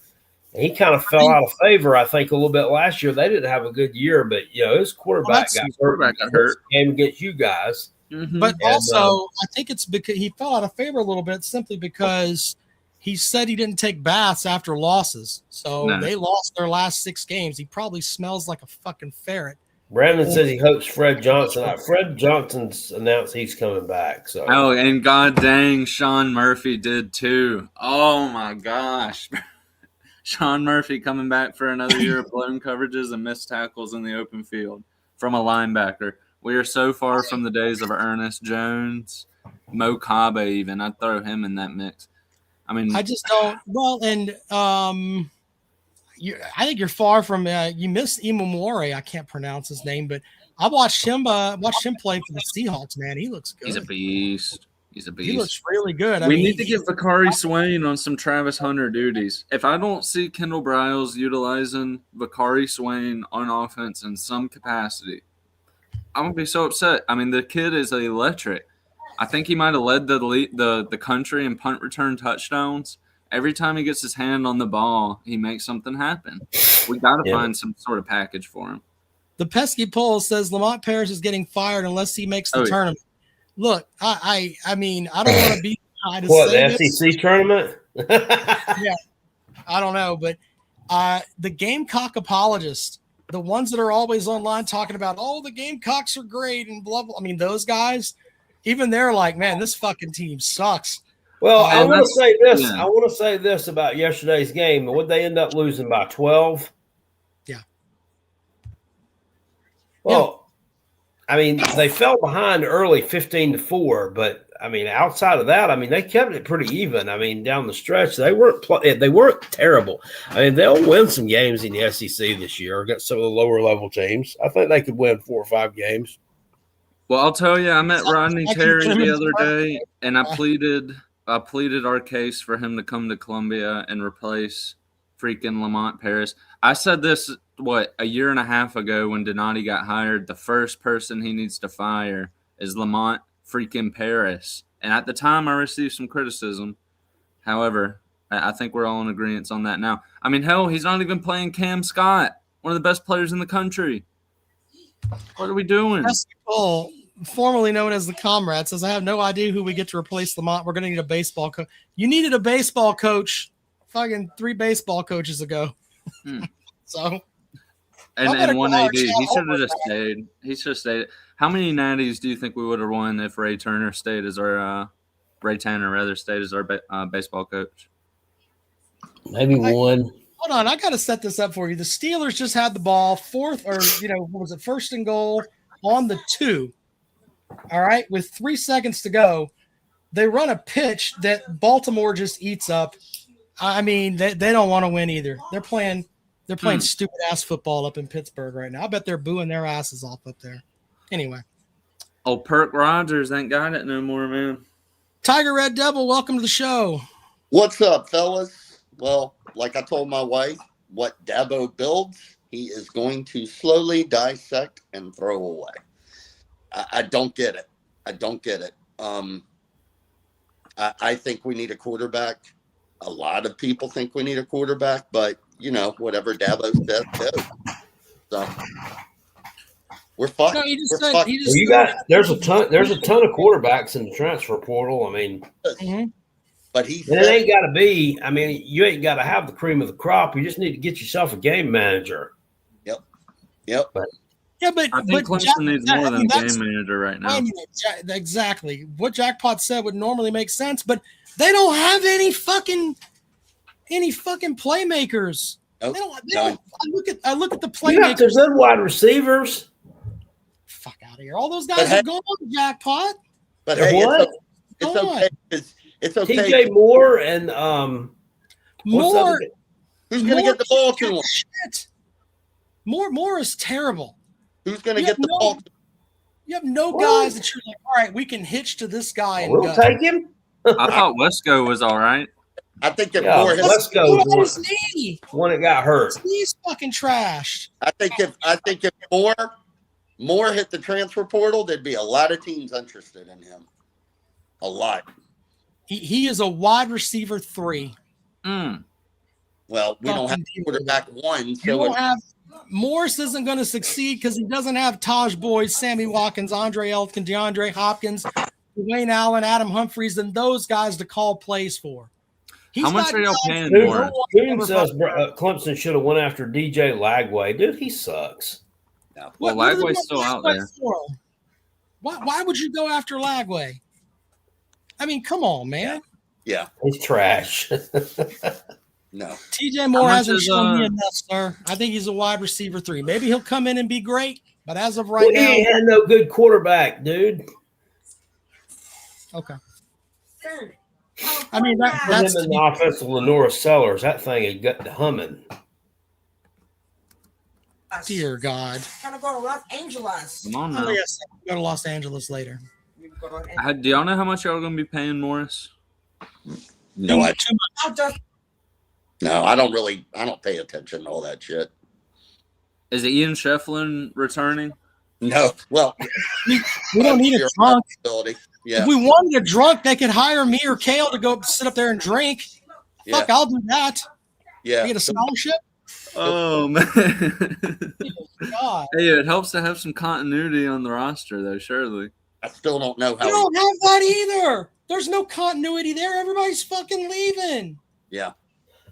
Speaker 2: And he kind of fell out of favor, I think, a little bit last year. They didn't have a good year, but, his quarterback got hurt. Game against you guys.
Speaker 1: Mm-hmm. But also, I think it's because he fell out of favor a little bit simply because he said he didn't take baths after losses. So they lost their last 6 games. He probably smells like a fucking ferret.
Speaker 2: Brandon says he hopes Fred Johnson. Fred Johnson's announced he's coming back. So
Speaker 3: and god dang, Sean Murphy did too. Oh my gosh. Sean Murphy coming back for another year of blown coverages and missed tackles in the open field from a linebacker. We are so far from the days of Ernest Jones, Mo Kaba even. I'd throw him in that mix. I mean,
Speaker 1: I just don't. Well, and I think you're far from. You missed Imamore. I can't pronounce his name, but I watched him play for the Seahawks. Man, he looks good.
Speaker 3: He's a beast. He
Speaker 1: looks really good.
Speaker 3: We need to get Vakari Swain on some Travis Hunter duties. If I don't see Kendall Briles utilizing Vakari Swain on offense in some capacity, I'm going to be so upset. I mean, the kid is electric. I think he might have led the country in punt return touchdowns. Every time he gets his hand on the ball, he makes something happen. We got to find some sort of package for him.
Speaker 1: The pesky poll says Lamont Paris is getting fired unless he makes the tournament. Look, I mean, I don't want to be
Speaker 2: the SEC tournament?
Speaker 1: Yeah, I don't know, but the Gamecock apologists, the ones that are always online talking about, the Gamecocks are great and blah blah. I mean, those guys, even they're like, man, this fucking team sucks.
Speaker 2: Well, I want to say this. Yeah. I want to say this about yesterday's game. Would they end up losing by 12?
Speaker 1: Yeah.
Speaker 2: Well. I mean, they fell behind early 15-4, but I mean, outside of that, I mean, they kept it pretty even. I mean, down the stretch, they weren't terrible. I mean, they'll win some games in the SEC this year against some of the lower level teams. I think they could win 4 or 5 games.
Speaker 3: Well, I'll tell you, I met Rodney Terry the other day, and I pleaded our case for him to come to Columbia and replace freaking Lamont Paris. I said this, a year and a half ago when Donati got hired, the first person he needs to fire is Lamont freaking Paris. And at the time, I received some criticism. However, I think we're all in agreement on that now. I mean, hell, he's not even playing Cam Scott, one of the best players in the country. What are we doing?
Speaker 1: Basketball, formerly known as the Comrade, says, I have no idea who we get to replace Lamont. We're going to need a baseball coach. You needed a baseball coach fucking 3 baseball coaches ago. So.
Speaker 3: And 180, he should have just stayed. He should have stayed. How many natties do you think we would have won if Ray Tanner stayed as our baseball coach?
Speaker 2: Maybe one.
Speaker 1: Hold on, I got to set this up for you. The Steelers just had the ball first and goal on the 2. All right, with 3 seconds to go, they run a pitch that Baltimore just eats up. I mean, they don't want to win either. They're playing stupid ass football up in Pittsburgh right now. I bet they're booing their asses off up there. Anyway.
Speaker 3: Oh, Perk Rogers ain't got it no more, man.
Speaker 1: Tiger Red Devil, welcome to the show.
Speaker 4: What's up, fellas? Well, like I told my wife, what Dabo builds, he is going to slowly dissect and throw away. I don't get it. I think we need a quarterback. A lot of people think we need a quarterback, but whatever Dabo says goes. So we're fine.
Speaker 1: No,
Speaker 2: there's a ton of quarterbacks in the transfer portal. I mean,
Speaker 4: but
Speaker 2: it ain't got to be. I mean, you ain't got to have the cream of the crop. You just need to get yourself a game manager.
Speaker 4: Yep.
Speaker 1: But
Speaker 3: I think Clemson needs more than a game manager right now.
Speaker 1: Exactly. What Jackpot said would normally make sense, but they don't have any fucking playmakers.
Speaker 4: Nope.
Speaker 1: They don't. I look at the playmakers.
Speaker 2: You got those other wide receivers.
Speaker 1: Fuck out of here! All those guys are gone. Jackpot.
Speaker 4: But hey,
Speaker 2: what?
Speaker 4: It's okay. It's okay.
Speaker 2: TJ Moore and
Speaker 1: Moore.
Speaker 4: Who's going to get the ball to him?
Speaker 1: Shit. Moore is terrible.
Speaker 4: Who's going to get the ball?
Speaker 1: You have no guys that you're like, all right, we can hitch to this guy and
Speaker 2: we'll take him.
Speaker 3: I thought Wesco was all right.
Speaker 4: I think if Moore
Speaker 1: his
Speaker 2: one that got hurt.
Speaker 1: He's fucking trashed.
Speaker 4: I think if Moore hit the transfer portal, there'd be a lot of teams interested in him. A lot.
Speaker 1: He is a wide receiver 3.
Speaker 4: Well, we don't have quarterback 1.
Speaker 1: So Morris isn't going to succeed because he doesn't have Taj Boyd, Sammy Watkins, Andre Elkin, DeAndre Hopkins, Dwayne Allen, Adam Humphries, and those guys to call plays for.
Speaker 3: How much are y'all paying for?
Speaker 2: Who says Clemson should have went after DJ Lagway? Dude, he sucks.
Speaker 4: No.
Speaker 3: Well, Lagway's still out there.
Speaker 1: Why would you go after Lagway? I mean, come on, man.
Speaker 4: Yeah.
Speaker 2: He's trash.
Speaker 4: No.
Speaker 1: TJ Moore hasn't shown me enough, sir. I think he's a wide receiver 3. Maybe he'll come in and be great, but as of right now,
Speaker 2: he ain't had no good quarterback, dude.
Speaker 1: Okay. I mean, that's
Speaker 2: in the offense of Lenora Sellers. That thing had got to humming.
Speaker 1: Dear God.
Speaker 5: Trying to go to Los Angeles.
Speaker 3: Come on now.
Speaker 1: Oh, yes. Go to Los Angeles later.
Speaker 3: Do y'all know how much y'all are going to be paying Morris?
Speaker 4: No, I don't pay attention to all that shit.
Speaker 3: Is it Ian Shefflin returning?
Speaker 4: No. Well,
Speaker 1: we don't need a drunk.
Speaker 4: Yeah.
Speaker 1: If we wanted a drunk, they could hire me or Kale to go sit up there and drink.
Speaker 4: Yeah.
Speaker 1: Fuck, I'll do that.
Speaker 4: Yeah.
Speaker 1: I get a scholarship.
Speaker 3: Oh, man.
Speaker 1: God.
Speaker 3: Hey, it helps to have some continuity on the roster, though, surely.
Speaker 4: I still don't know how.
Speaker 1: You don't have that either. There's no continuity there. Everybody's fucking leaving.
Speaker 4: Yeah.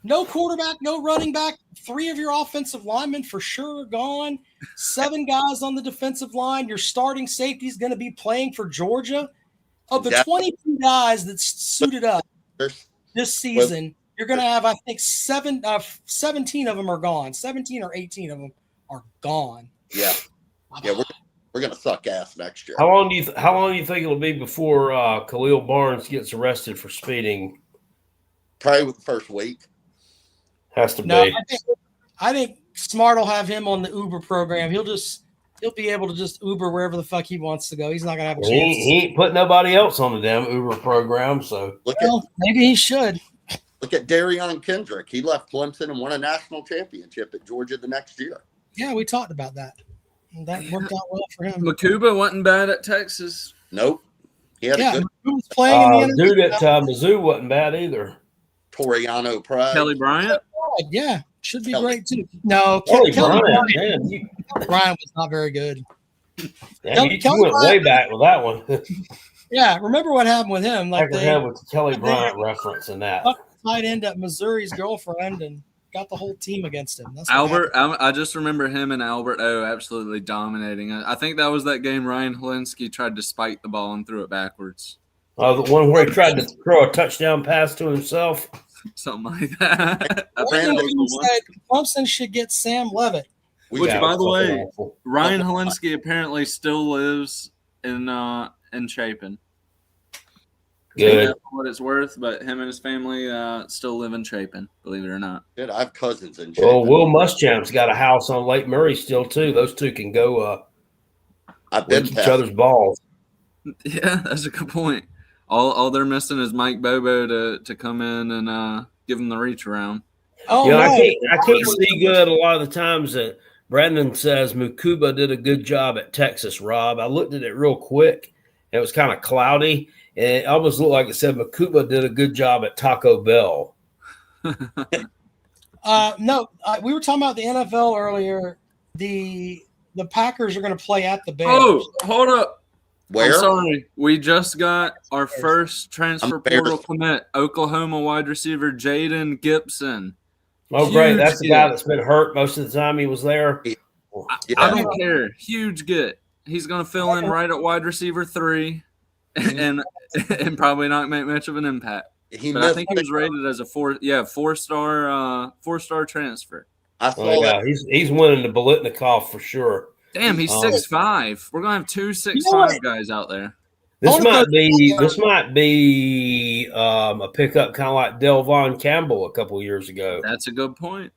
Speaker 1: No quarterback, no running back. 3 of your offensive linemen for sure are gone. 7 guys on the defensive line. Your starting safety is going to be playing for Georgia. Of the 22 guys that suited up this season, you're going to have, I think, 17 of them are gone. 17 or 18 of them are gone.
Speaker 4: Yeah. Yeah, we're going to suck ass next year.
Speaker 2: How long do you think it'll be before Khalil Barnes gets arrested for speeding?
Speaker 4: Probably with the first week.
Speaker 2: Has to be.
Speaker 1: I think Smart will have him on the Uber program. He'll be able to just Uber wherever the fuck he wants to go. He's not gonna have a chance.
Speaker 2: He ain't put nobody else on the damn Uber program, so
Speaker 1: maybe he should.
Speaker 4: Look at Darion Kendrick. He left Clemson and won a national championship at Georgia the next year.
Speaker 1: Yeah, we talked about that. That worked out well for him.
Speaker 3: Makuba wasn't bad at Texas.
Speaker 4: Nope. He had a good
Speaker 1: Who's playing in the
Speaker 2: Dude
Speaker 1: NFL?
Speaker 2: at Mizzou wasn't bad either.
Speaker 4: Toriano Pride.
Speaker 3: Kelly Bryant.
Speaker 1: Yeah, should be
Speaker 4: Kelly.
Speaker 1: great too. No,
Speaker 2: Kelly
Speaker 1: Kelly
Speaker 2: Bryant,
Speaker 1: Bryant,
Speaker 2: man,
Speaker 1: Bryant was not very good.
Speaker 2: you
Speaker 1: Kelly
Speaker 2: went way
Speaker 1: Bryant-
Speaker 2: back with that one.
Speaker 1: Yeah, remember what happened with him?
Speaker 2: I
Speaker 1: Like
Speaker 2: can
Speaker 1: they
Speaker 2: have with the Kelly Bryant reference in that.
Speaker 1: tight end at Missouri's girlfriend and got the whole team against him. That's what
Speaker 3: Albert,
Speaker 1: happened.
Speaker 3: I just remember him and Albert O absolutely dominating. I think that was that game Ryan Helinski tried to spike the ball and threw it backwards.
Speaker 2: The one where he tried to throw a touchdown pass to himself.
Speaker 3: Something like that. I think
Speaker 1: Brandon
Speaker 3: that was the one.
Speaker 1: said Clemson should get Sam Levitt.
Speaker 3: Which,
Speaker 2: Yeah,
Speaker 3: by the way,
Speaker 2: fucking awful.
Speaker 3: Ryan Helinski apparently still lives in Chapin.
Speaker 2: Good.
Speaker 3: For what it's worth, but him and his family still live in Chapin, believe it or not.
Speaker 4: Shit, I have cousins in
Speaker 2: Well,
Speaker 4: Chapin.
Speaker 2: Will Muschamp's got a house on Lake Murray still too. Those two can go
Speaker 4: I've been
Speaker 2: with each
Speaker 4: past.
Speaker 2: other's balls.
Speaker 3: Yeah, that's a good point. All they're missing is Mike Bobo to come in and give them the reach around.
Speaker 1: Oh,
Speaker 2: You know,
Speaker 1: no.
Speaker 2: I can't see good a lot of the times that Brandon says Mukuba did a good job at Texas, Rob. I looked at it real quick. And it was kind of cloudy. And it almost looked like it said Mukuba did a good job at Taco Bell.
Speaker 1: No, we were talking about the NFL earlier. The Packers are going to play at the Bears.
Speaker 3: Oh, hold up.
Speaker 4: Where?
Speaker 3: I'm sorry. We just got our first transfer
Speaker 4: Bears.
Speaker 3: portal commit. Oklahoma wide receiver Jaden Gibson.
Speaker 2: Oh, great.
Speaker 3: Huge
Speaker 2: That's the
Speaker 3: get.
Speaker 2: guy that's been hurt most of the time he was there.
Speaker 4: Yeah.
Speaker 3: I don't care. Huge get. He's going to fill in right at wide receiver 3 and probably not make much of an impact.
Speaker 4: He
Speaker 3: But I
Speaker 4: missed
Speaker 3: think he was rated as a four-star transfer.
Speaker 4: I saw
Speaker 2: Oh, yeah.
Speaker 4: that.
Speaker 2: He's winning the Bolitnikov for sure.
Speaker 3: Damn, he's
Speaker 2: Oh.
Speaker 3: 6'5". We're gonna have two 6'5"
Speaker 1: what?
Speaker 3: guys out there.
Speaker 2: This
Speaker 1: Hold on.
Speaker 2: might be a pickup kind of like Delvon Campbell a couple years ago.
Speaker 3: That's a good point.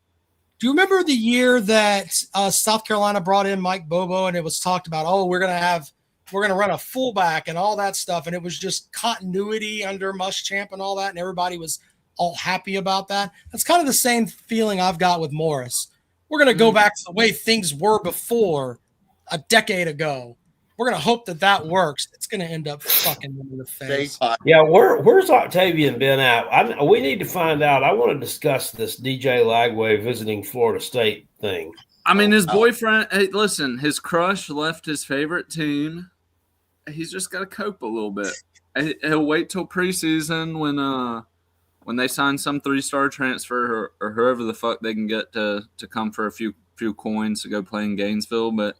Speaker 1: Do you remember the year that South Carolina brought in Mike Bobo and it was talked about, oh, we're going to run a fullback and all that stuff. And it was just continuity under Muschamp and all that. And everybody was all happy about that. That's kind of the same feeling I've got with Morris. We're going to go back to the way things were before a decade ago. We're going to hope that works. It's going to end up fucking them in the face.
Speaker 2: Yeah, where's Octavian been at? We need to find out. I want to discuss this DJ Lagway visiting Florida State thing.
Speaker 3: I mean, his boyfriend. Hey, listen, his crush left his favorite team. He's just got to cope a little bit. He'll wait till preseason when they sign some 3-star transfer or whoever the fuck they can get to come for a few coins to go play in Gainesville. But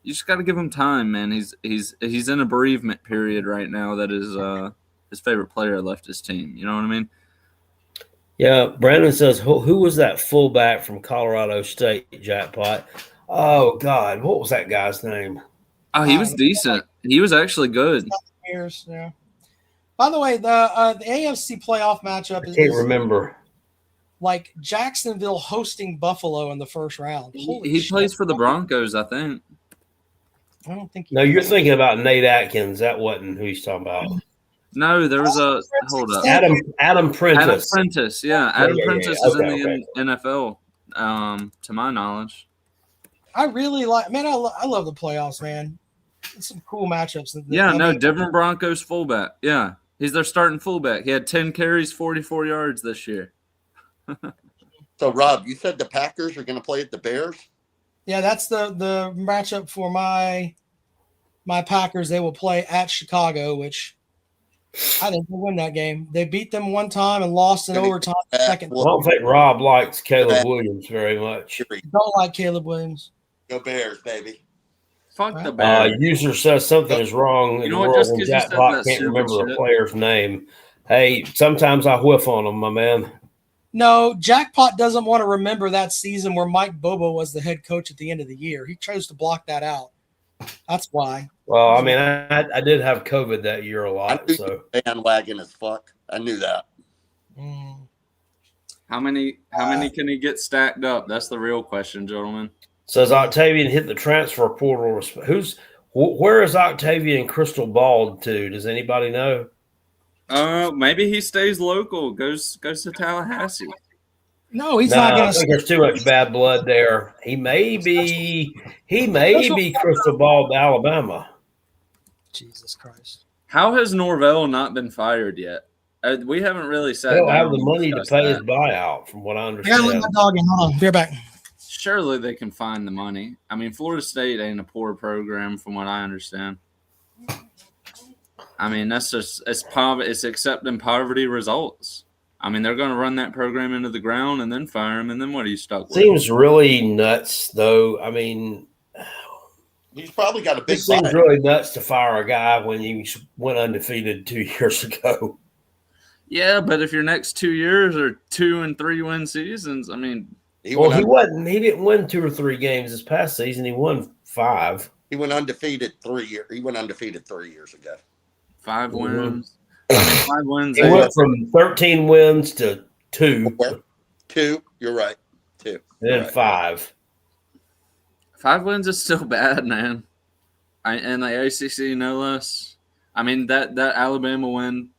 Speaker 3: you just got to give him time, man. He's in a bereavement period right now that his favorite player left his team. You know what I mean?
Speaker 2: Yeah, Brandon says, who was that fullback from Colorado State, Jackpot? Oh, God, what was that guy's name?
Speaker 3: Oh, he was decent. He was actually good.
Speaker 1: Years, yeah. By the way, the AFC playoff matchup
Speaker 2: I can't
Speaker 1: is
Speaker 2: remember.
Speaker 1: like Jacksonville hosting Buffalo in the first round. Holy
Speaker 3: He
Speaker 1: shit.
Speaker 3: plays for the Broncos, I think.
Speaker 1: I don't think.
Speaker 2: No, you're thinking about Nate Atkins. That wasn't who he's talking about.
Speaker 3: No, there was a hold up.
Speaker 2: Adam Prentice.
Speaker 3: Adam Prentice, yeah. Adam
Speaker 2: yeah,
Speaker 3: Prentice
Speaker 2: yeah.
Speaker 3: is in
Speaker 2: Okay,
Speaker 3: the NFL, to my knowledge.
Speaker 1: I really like. Man, I love the playoffs, man. It's some cool matchups.
Speaker 3: Yeah,
Speaker 1: I
Speaker 3: no,
Speaker 1: mean,
Speaker 3: Denver Broncos fullback. Yeah, he's their starting fullback. He had 10 carries, 44 yards this year.
Speaker 4: So, Rob, you said the Packers are going to play at the Bears?
Speaker 1: Yeah, that's the matchup for my Packers. They will play at Chicago, which I think they'll win that game. They beat them one time and lost in overtime. Second,
Speaker 2: I don't think Rob likes Caleb Williams very much.
Speaker 1: don't like Caleb Williams.
Speaker 4: Go Bears, baby.
Speaker 3: Fuck the Bears.
Speaker 2: User says something is wrong in
Speaker 3: You
Speaker 2: the
Speaker 3: know what,
Speaker 2: world
Speaker 3: just
Speaker 2: when
Speaker 3: 'cause you said
Speaker 2: Jackpot
Speaker 3: that
Speaker 2: can't
Speaker 3: stupid
Speaker 2: remember
Speaker 3: shit.
Speaker 2: a player's name. Hey, sometimes I whiff on them, my man.
Speaker 1: No, Jackpot doesn't want to remember that season where Mike Bobo was the head coach at the end of the year. He chose to block that out. That's why.
Speaker 2: Well, I mean, I did have COVID that year a lot, so
Speaker 4: Bandwagon as fuck. I knew that.
Speaker 3: How many can he get stacked up? That's the real question, gentlemen.
Speaker 2: says Octavian hit the transfer portal. Where is Octavian crystal balled to? Does anybody know?
Speaker 3: Maybe he stays local, goes to Tallahassee.
Speaker 1: No, he's
Speaker 2: No,
Speaker 1: not
Speaker 2: I
Speaker 1: going
Speaker 2: think
Speaker 1: to.
Speaker 2: there's too much bad blood there. He may be crystal balled to Alabama.
Speaker 1: Jesus Christ.
Speaker 3: How has Norvell not been fired yet? We haven't really sat
Speaker 2: They don't
Speaker 3: down
Speaker 2: have the
Speaker 3: and
Speaker 2: money to
Speaker 3: discussed
Speaker 2: pay his
Speaker 3: that.
Speaker 2: buyout, from what I
Speaker 1: I gotta let
Speaker 2: understand.
Speaker 1: my dog in. Hold on, be right back.
Speaker 3: Surely they can find the money. I mean, Florida State ain't a poor program, from what I understand. I mean, that's just it's accepting poverty results. I mean, they're going to run that program into the ground and then fire him, and then what are you stuck with?
Speaker 2: Seems really nuts, though. I mean,
Speaker 4: He's probably got a big
Speaker 2: it seems
Speaker 4: butt.
Speaker 2: really nuts to fire a guy when he went undefeated 2 years ago.
Speaker 3: Yeah, but if your next 2 years are 2 and 3 win seasons, I mean,
Speaker 2: He didn't win 2 or 3 games this past season. He won 5.
Speaker 4: He went undefeated 3 years. He went undefeated 3 years ago.
Speaker 3: 5
Speaker 2: Mhm.
Speaker 3: wins. I mean, 5 wins.
Speaker 2: He went from 13 wins to 2.
Speaker 4: 2. You're right. 2.
Speaker 2: And then
Speaker 4: right.
Speaker 2: 5.
Speaker 3: 5 wins is still bad, man. And the ACC, no less. I mean, that Alabama win,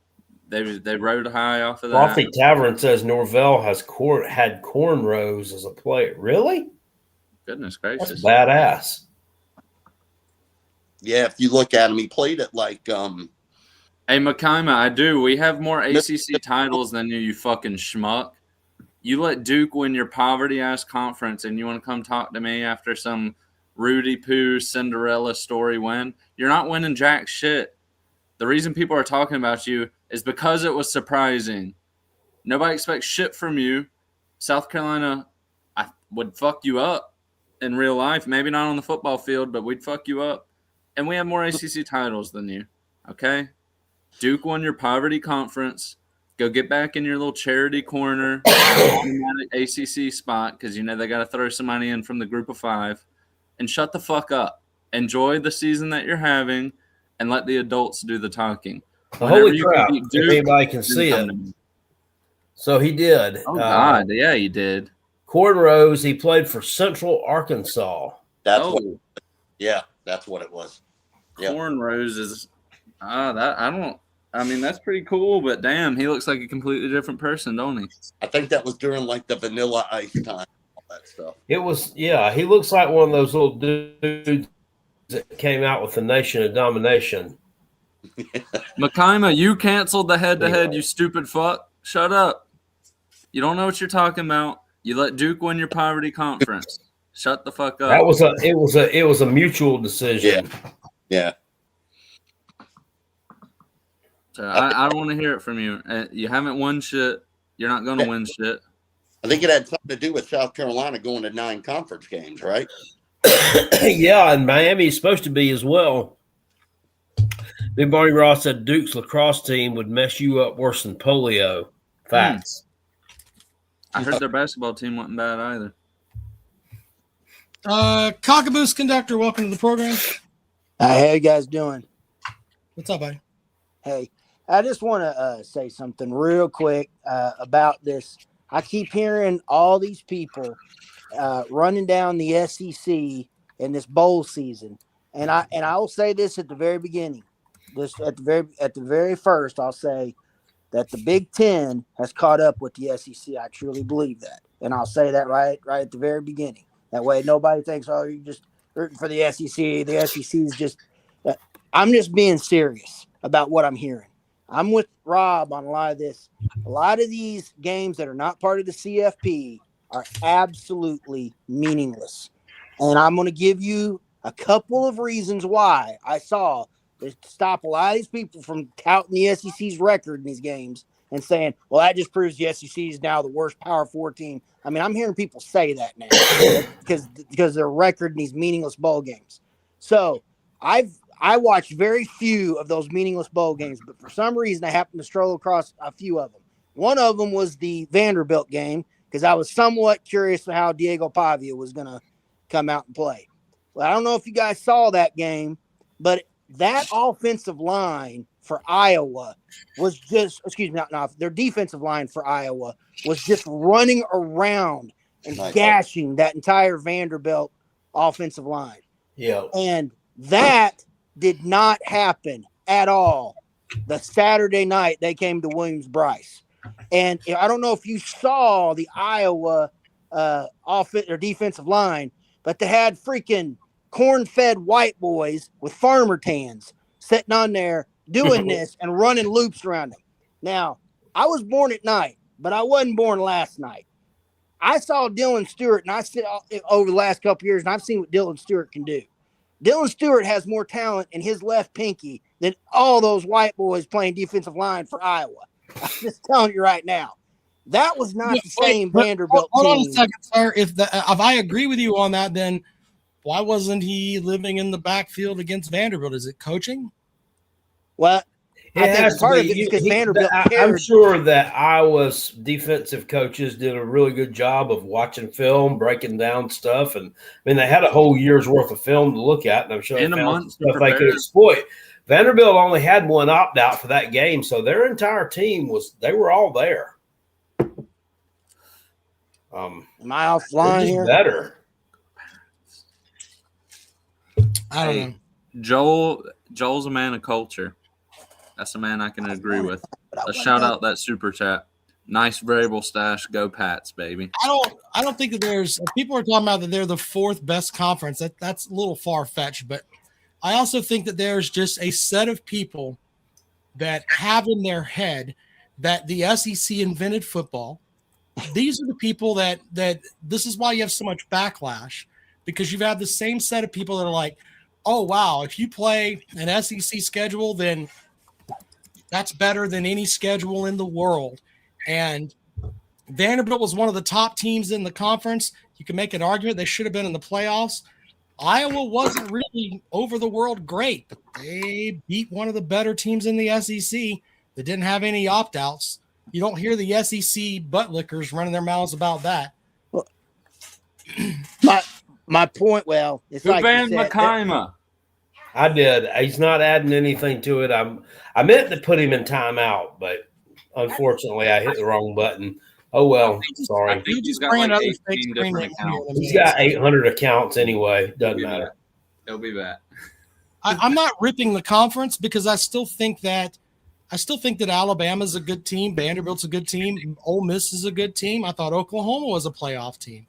Speaker 3: they rode high off of that.
Speaker 2: Coffee Tavern says Norvell had cornrows as a player. Really?
Speaker 3: Goodness
Speaker 2: That's
Speaker 3: gracious.
Speaker 2: badass.
Speaker 4: Yeah, if you look at him, he played at like
Speaker 3: Hey, Makaima, I do. We have more ACC titles than you fucking schmuck. You let Duke win your poverty-ass conference, and you want to come talk to me after some Rudy Poo Cinderella story win? You're not winning jack shit. The reason people are talking about you is because it was surprising. Nobody expects shit from you. South Carolina, I would fuck you up in real life. Maybe not on the football field, but we'd fuck you up. And we have more ACC titles than you, okay? Duke won your poverty conference. Go get back in your little charity corner, automatic ACC spot, because you know they got to throw some money in from the group of 5, and shut the fuck up. Enjoy the season that you're having, and let the adults do the talking.
Speaker 2: Holy crap! If anybody can see it. So he did.
Speaker 3: Oh, God. Yeah, he did.
Speaker 2: Cornrows, he played for Central Arkansas.
Speaker 4: that's what it was. Yep.
Speaker 3: Cornrows is that's pretty cool, but damn, he looks like a completely different person, don't he?
Speaker 4: I think that was during like the Vanilla Ice time, all that stuff.
Speaker 2: It was, yeah, he looks like one of those little dudes that came out with the Nation of Domination.
Speaker 3: Makaima, you canceled the head-to-head, you stupid fuck. Shut up. You don't know what you're talking about. You let Duke win your poverty conference. Shut the fuck up.
Speaker 2: It was a mutual decision.
Speaker 4: Yeah.
Speaker 3: So I don't want to hear it from you. You haven't won shit. You're not going to win shit.
Speaker 4: I think it had something to do with South Carolina going to 9 conference games, right?
Speaker 2: Yeah, and Miami's supposed to be as well. Big Barney Ross said Duke's lacrosse team would mess you up worse than polio. Facts.
Speaker 3: I heard their basketball team wasn't bad either.
Speaker 1: Cockaboose Conductor, welcome to the program.
Speaker 5: How you guys doing?
Speaker 1: What's up, buddy?
Speaker 5: Hey, I just want to say something real quick about this. I keep hearing all these people running down the SEC in this bowl season, and I'll say this at the very beginning. This at the very first, I'll say that the Big Ten has caught up with the SEC. I truly believe that, and I'll say that right at the very beginning. That way, nobody thinks, "Oh, you're just rooting for the SEC." The SEC is just. I'm just being serious about what I'm hearing. I'm with Rob on a lot of this. A lot of these games that are not part of the CFP are absolutely meaningless. And I'm going to give you a couple of reasons why I saw to stop a lot of these people from touting the SEC's record in these games and saying, well, that just proves the SEC is now the worst Power 4 team. I mean, I'm hearing people say that now because their record in these meaningless bowl games. So I watched very few of those meaningless bowl games, but for some reason I happened to stroll across a few of them. One of them was the Vanderbilt game because I was somewhat curious how Diego Pavia was going to come out and play. Well, I don't know if you guys saw that game, but that offensive line for Iowa was just, their defensive line for Iowa was just running around and gashing that entire Vanderbilt offensive line.
Speaker 2: Yeah.
Speaker 5: And that did not happen at all the Saturday night they came to Williams-Brice. And I don't know if you saw the Iowa offense or defensive line, but they had freaking corn-fed white boys with farmer tans sitting on there doing this and running loops around him. Now, I was born at night, but I wasn't born last night. I saw Dylan Stewart, and I said over the last couple of years, and I've seen what Dylan Stewart can do. Dylan Stewart has more talent in his left pinky than all those white boys playing defensive line for Iowa. I'm just telling you right now. That was not the same Vanderbilt
Speaker 1: hold
Speaker 5: team.
Speaker 1: Hold on a second, sir. If I agree with you on that, then why wasn't he living in the backfield against Vanderbilt? Is it coaching?
Speaker 5: Well, I think part of it is because Vanderbilt cared.
Speaker 2: I'm sure that Iowa's defensive coaches did a really good job of watching film, breaking down stuff, and I mean they had a whole year's worth of film to look at, and I'm sure they found some stuff they could exploit. Vanderbilt only had one opt-out for that game, so their entire team they were all there.
Speaker 5: Am I offline here?
Speaker 2: Better.
Speaker 1: I don't know.
Speaker 3: Joel's a man of culture. That's a man I can agree with. Let's shout out that super chat. Nice variable stash. Go Pats, baby.
Speaker 1: I don't think that there's people are talking about that they're the fourth best conference. That's a little far-fetched, but I also think that there's just a set of people that have in their head that the SEC invented football. These are the people that this is why you have so much backlash, because you've had the same set of people that are like, oh wow, if you play an SEC schedule, then that's better than any schedule in the world. And Vanderbilt was one of the top teams in the conference. You can make an argument they should have been in the playoffs. Iowa wasn't really over the world great, but they beat one of the better teams in the SEC that didn't have any opt-outs. You don't hear the SEC butt lickers running their mouths about that.
Speaker 5: Well, my point, well, it's
Speaker 3: Who
Speaker 5: like
Speaker 3: banned Makaima?
Speaker 2: I did. He's not adding anything to it. I meant to put him in timeout, but unfortunately, I hit the wrong button. Oh well, sorry.
Speaker 3: I think he's got like 18 different accounts.
Speaker 2: He's got 800 accounts anyway. Doesn't matter.
Speaker 3: He'll be back.
Speaker 1: I'm not ripping the conference because I still think that Alabama's a good team, Vanderbilt's a good team, Ole Miss is a good team. I thought Oklahoma was a playoff team.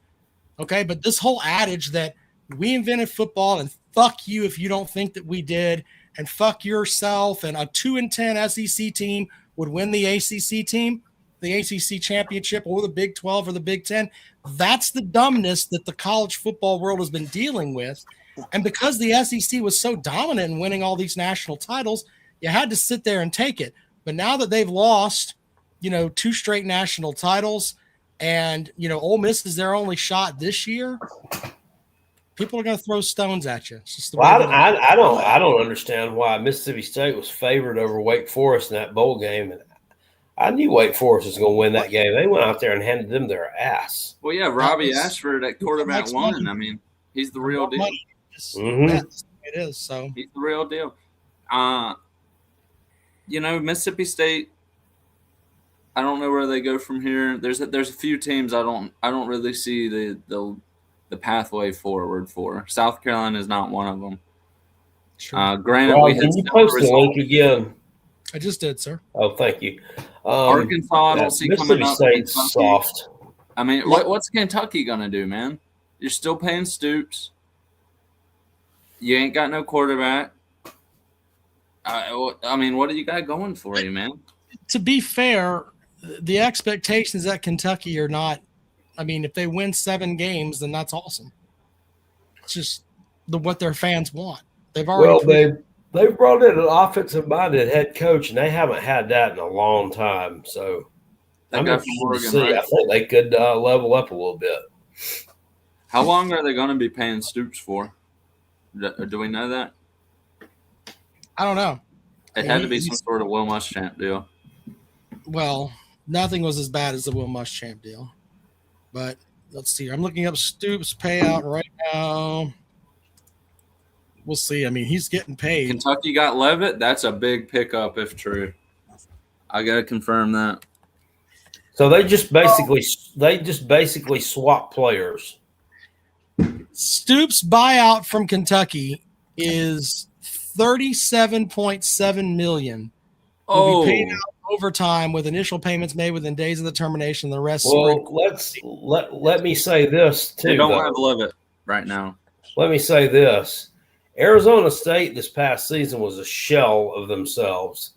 Speaker 1: Okay, but this whole adage that we invented football and fuck you if you don't think that we did, and fuck yourself, and a 2-10 SEC team would win the ACC team, the ACC championship, or the Big 12 or the Big 10. That's the dumbness that the college football world has been dealing with. And because the SEC was so dominant in winning all these national titles, you had to sit there and take it. But now that they've lost, 2 straight national titles, and Ole Miss is their only shot this year, people are going to throw stones at you. It's just the way
Speaker 2: I don't understand why Mississippi State was favored over Wake Forest in that bowl game, and I knew Wake Forest was going to win that game. They went out there and handed them their ass.
Speaker 3: Well, yeah, Robbie Ashford at quarterback won. I mean, he's the real deal.
Speaker 2: Mm-hmm.
Speaker 1: It is. So
Speaker 3: he's the real deal. Mississippi State, I don't know where they go from here. There's a few teams I don't really see the pathway forward for. South Carolina is not one of them.
Speaker 1: sure.
Speaker 3: Granted,
Speaker 2: Rob,
Speaker 3: we had
Speaker 2: can you post the link again?
Speaker 1: I just did, sir.
Speaker 2: Oh, thank you.
Speaker 3: Arkansas, I don't see coming up.
Speaker 2: State's soft.
Speaker 3: I mean, what's Kentucky gonna do, man? You're still paying Stoops. You ain't got no quarterback. I mean, what do you got going for you, man?
Speaker 1: To be fair, the expectations at Kentucky are not. I mean, if they win 7 games, then that's awesome. It's just what their fans want. They've already
Speaker 2: they brought in an offensive-minded head coach, and they haven't had that in a long time. So
Speaker 3: That guy from Oregon,
Speaker 2: see.
Speaker 3: right?
Speaker 2: I think they could level up a little bit.
Speaker 3: How long are they going to be paying Stoops for? Do we know that?
Speaker 1: I don't know.
Speaker 3: It had to be some sort of Will Muschamp deal.
Speaker 1: Well, nothing was as bad as the Will Muschamp deal. But let's see. I'm looking up Stoops' payout right now. We'll see. I mean, he's getting paid.
Speaker 3: Kentucky got Levitt. That's a big pickup if true. I got to confirm that.
Speaker 2: So they just basically swap players.
Speaker 1: Stoops' buyout from Kentucky is $37.7 million. Will be paid out overtime with initial payments made within days of the termination. The rest.
Speaker 2: Well, let me say this too.
Speaker 3: They don't have Levitt right now.
Speaker 2: Let me say this. Arizona State this past season was a shell of themselves.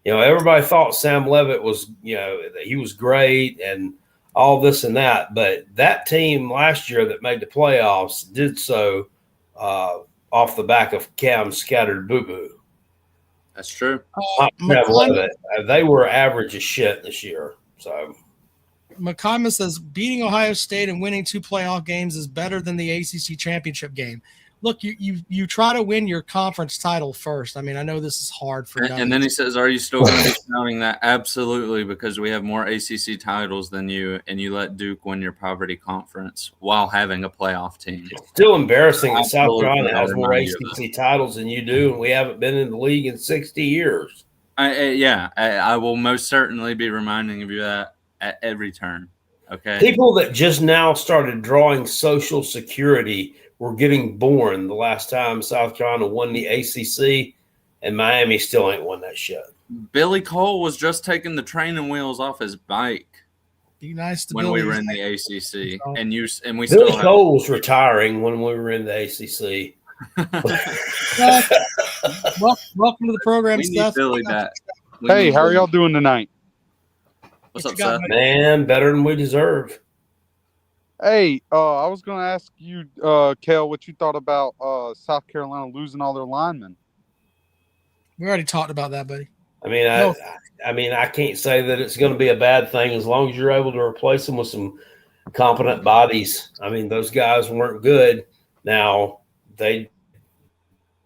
Speaker 2: Everybody thought Sam Leavitt was, he was great and all this and that. But that team last year that made the playoffs did so off the back of Cam's scattered boo-boo.
Speaker 3: That's true.
Speaker 2: They were average as shit this year. So
Speaker 1: McComas says beating Ohio State and winning 2 playoff games is better than the ACC championship game. Look, you try to win your conference title first. I mean, I know this is hard for
Speaker 3: and then he says, are you still going to be shouting that? Absolutely, because we have more ACC titles than you, and you let Duke win your poverty conference while having a playoff team.
Speaker 2: It's still embarrassing that South Carolina has more ACC titles than you do, and we haven't been in the league in 60 years.
Speaker 3: I will most certainly be reminding of you that at every turn. Okay.
Speaker 2: People that just now started drawing Social Security were getting born the last time South Carolina won the ACC, and Miami still ain't won that shit.
Speaker 3: Billy Cole was just taking the training wheels off his bike.
Speaker 1: Be nice to
Speaker 3: when
Speaker 1: Billy.
Speaker 3: We were in the ACC, and we
Speaker 2: Billy Cole was retiring when we were in the ACC.
Speaker 1: Welcome to the program, Steph.
Speaker 3: Billy back.
Speaker 6: Hey, how are y'all doing tonight?
Speaker 3: What's up, Seth?
Speaker 2: Man, better than we deserve.
Speaker 6: Hey, I was going to ask you, Kel, what you thought about South Carolina losing all their linemen.
Speaker 1: We already talked about that, buddy.
Speaker 2: I mean, I can't say that it's going to be a bad thing as long as you're able to replace them with some competent bodies. I mean, those guys weren't good. Now, they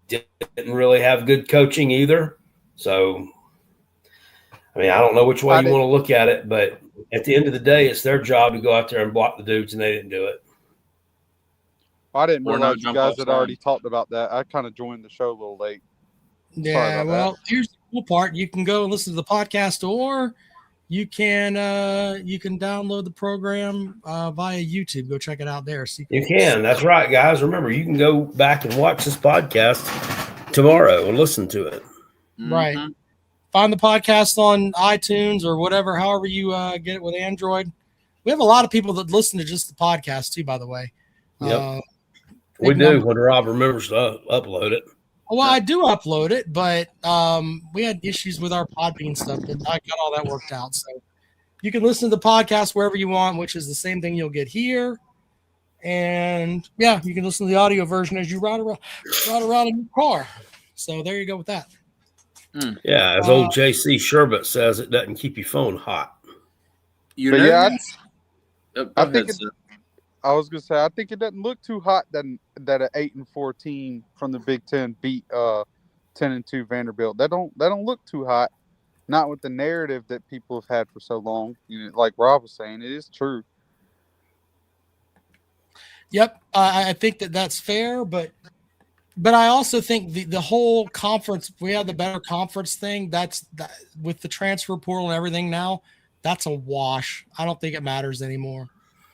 Speaker 2: didn't really have good coaching either. So, I mean, I don't know which way you want to look at it, but at the end of the day, it's their job to go out there and block the dudes, and they didn't do it.
Speaker 6: I didn't realize you guys had already talked about that. I kind of joined the show a little late.
Speaker 1: Yeah, well, here's the cool part. You can go and listen to the podcast, or you can download the program via YouTube. Go check it out there.
Speaker 2: You can. That's right, guys. Remember, you can go back and watch this podcast tomorrow and listen to it.
Speaker 1: Right. Mm-hmm. Find the podcast on iTunes or whatever, however you get it with Android. We have a lot of people that listen to just the podcast too, by the way.
Speaker 2: Yep. We do when Rob remembers to upload it.
Speaker 1: Well, I do upload it, but we had issues with our Podbean stuff, and I got all that worked out. So you can listen to the podcast wherever you want, which is the same thing you'll get here. And yeah, you can listen to the audio version as you ride around in your car. So there you go with that.
Speaker 2: Yeah, as old JC Sherbet says, it doesn't keep your phone hot.
Speaker 6: I was gonna say I think it doesn't look too hot that an 8-14 from the Big Ten beat 10-2 Vanderbilt. That don't look too hot. Not with the narrative that people have had for so long. Like Rob was saying, it is true.
Speaker 1: Yep, I think that's fair, but I also think the whole conference, we have the better conference thing. That with the transfer portal and everything now, that's a wash. I don't think it matters anymore.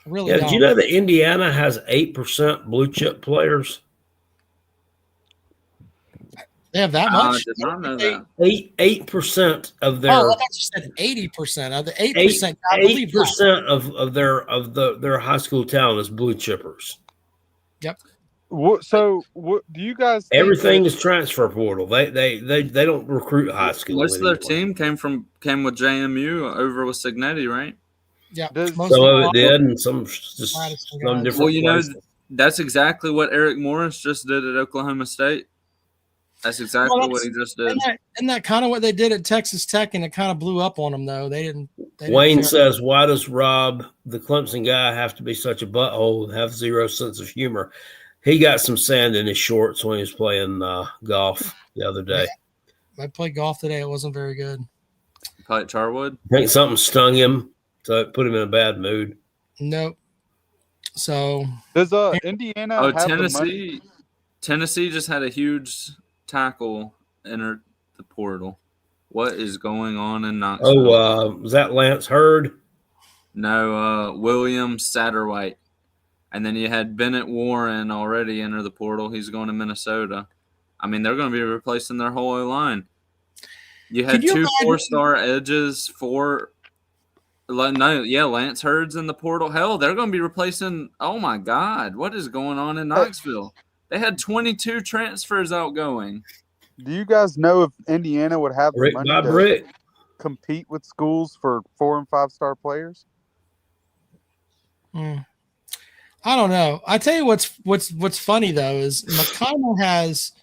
Speaker 1: I really don't.
Speaker 2: Did you know that Indiana has 8% blue chip players?
Speaker 1: They have that much?
Speaker 3: I did not know that.
Speaker 2: 8% of their.
Speaker 1: Oh, I thought you said 80%. Of the 8%,
Speaker 2: 8% of their high school talent is blue chippers.
Speaker 1: Yep.
Speaker 6: What do you guys?
Speaker 2: Everything is transfer portal. They don't recruit high school.
Speaker 3: Most of their team came with JMU over with Signetti, right?
Speaker 1: Yeah,
Speaker 2: some of it did, and some just some different.
Speaker 3: Well,
Speaker 2: places.
Speaker 3: That's exactly what Eric Morris just did at Oklahoma State. That's exactly what he just did.
Speaker 1: Isn't that kind of what they did at Texas Tech, and it kind of blew up on them though? They didn't.
Speaker 2: Wayne says, "Why does Rob, the Clemson guy, have to be such a butthole and have zero sense of humor?" He got some sand in his shorts when he was playing golf the other day.
Speaker 1: Yeah. I played golf today. It wasn't very good.
Speaker 3: Play at Charwood?
Speaker 2: I think something stung him, so it put him in a bad mood.
Speaker 1: Nope. So
Speaker 6: does Indiana?
Speaker 3: Oh,
Speaker 6: have
Speaker 3: Tennessee. Tennessee just had a huge tackle enter the portal. What is going on in Knoxville?
Speaker 2: Oh, was that Lance Hurd?
Speaker 3: No, William Satterwhite. And then you had Bennett Warren already enter the portal. He's going to Minnesota. I mean, they're going to be replacing their whole O-line. You had two 4-star edges, Lance Hurd's in the portal. Hell, they're going to be replacing – oh, my God. What is going on in Knoxville? They had 22 transfers outgoing.
Speaker 6: Do you guys know if Indiana would have the
Speaker 2: Brick
Speaker 6: money
Speaker 2: by
Speaker 6: to
Speaker 2: brick.
Speaker 6: compete with schools for 4 and 5 star players?
Speaker 1: I don't know. I tell you what's funny though is McConnell has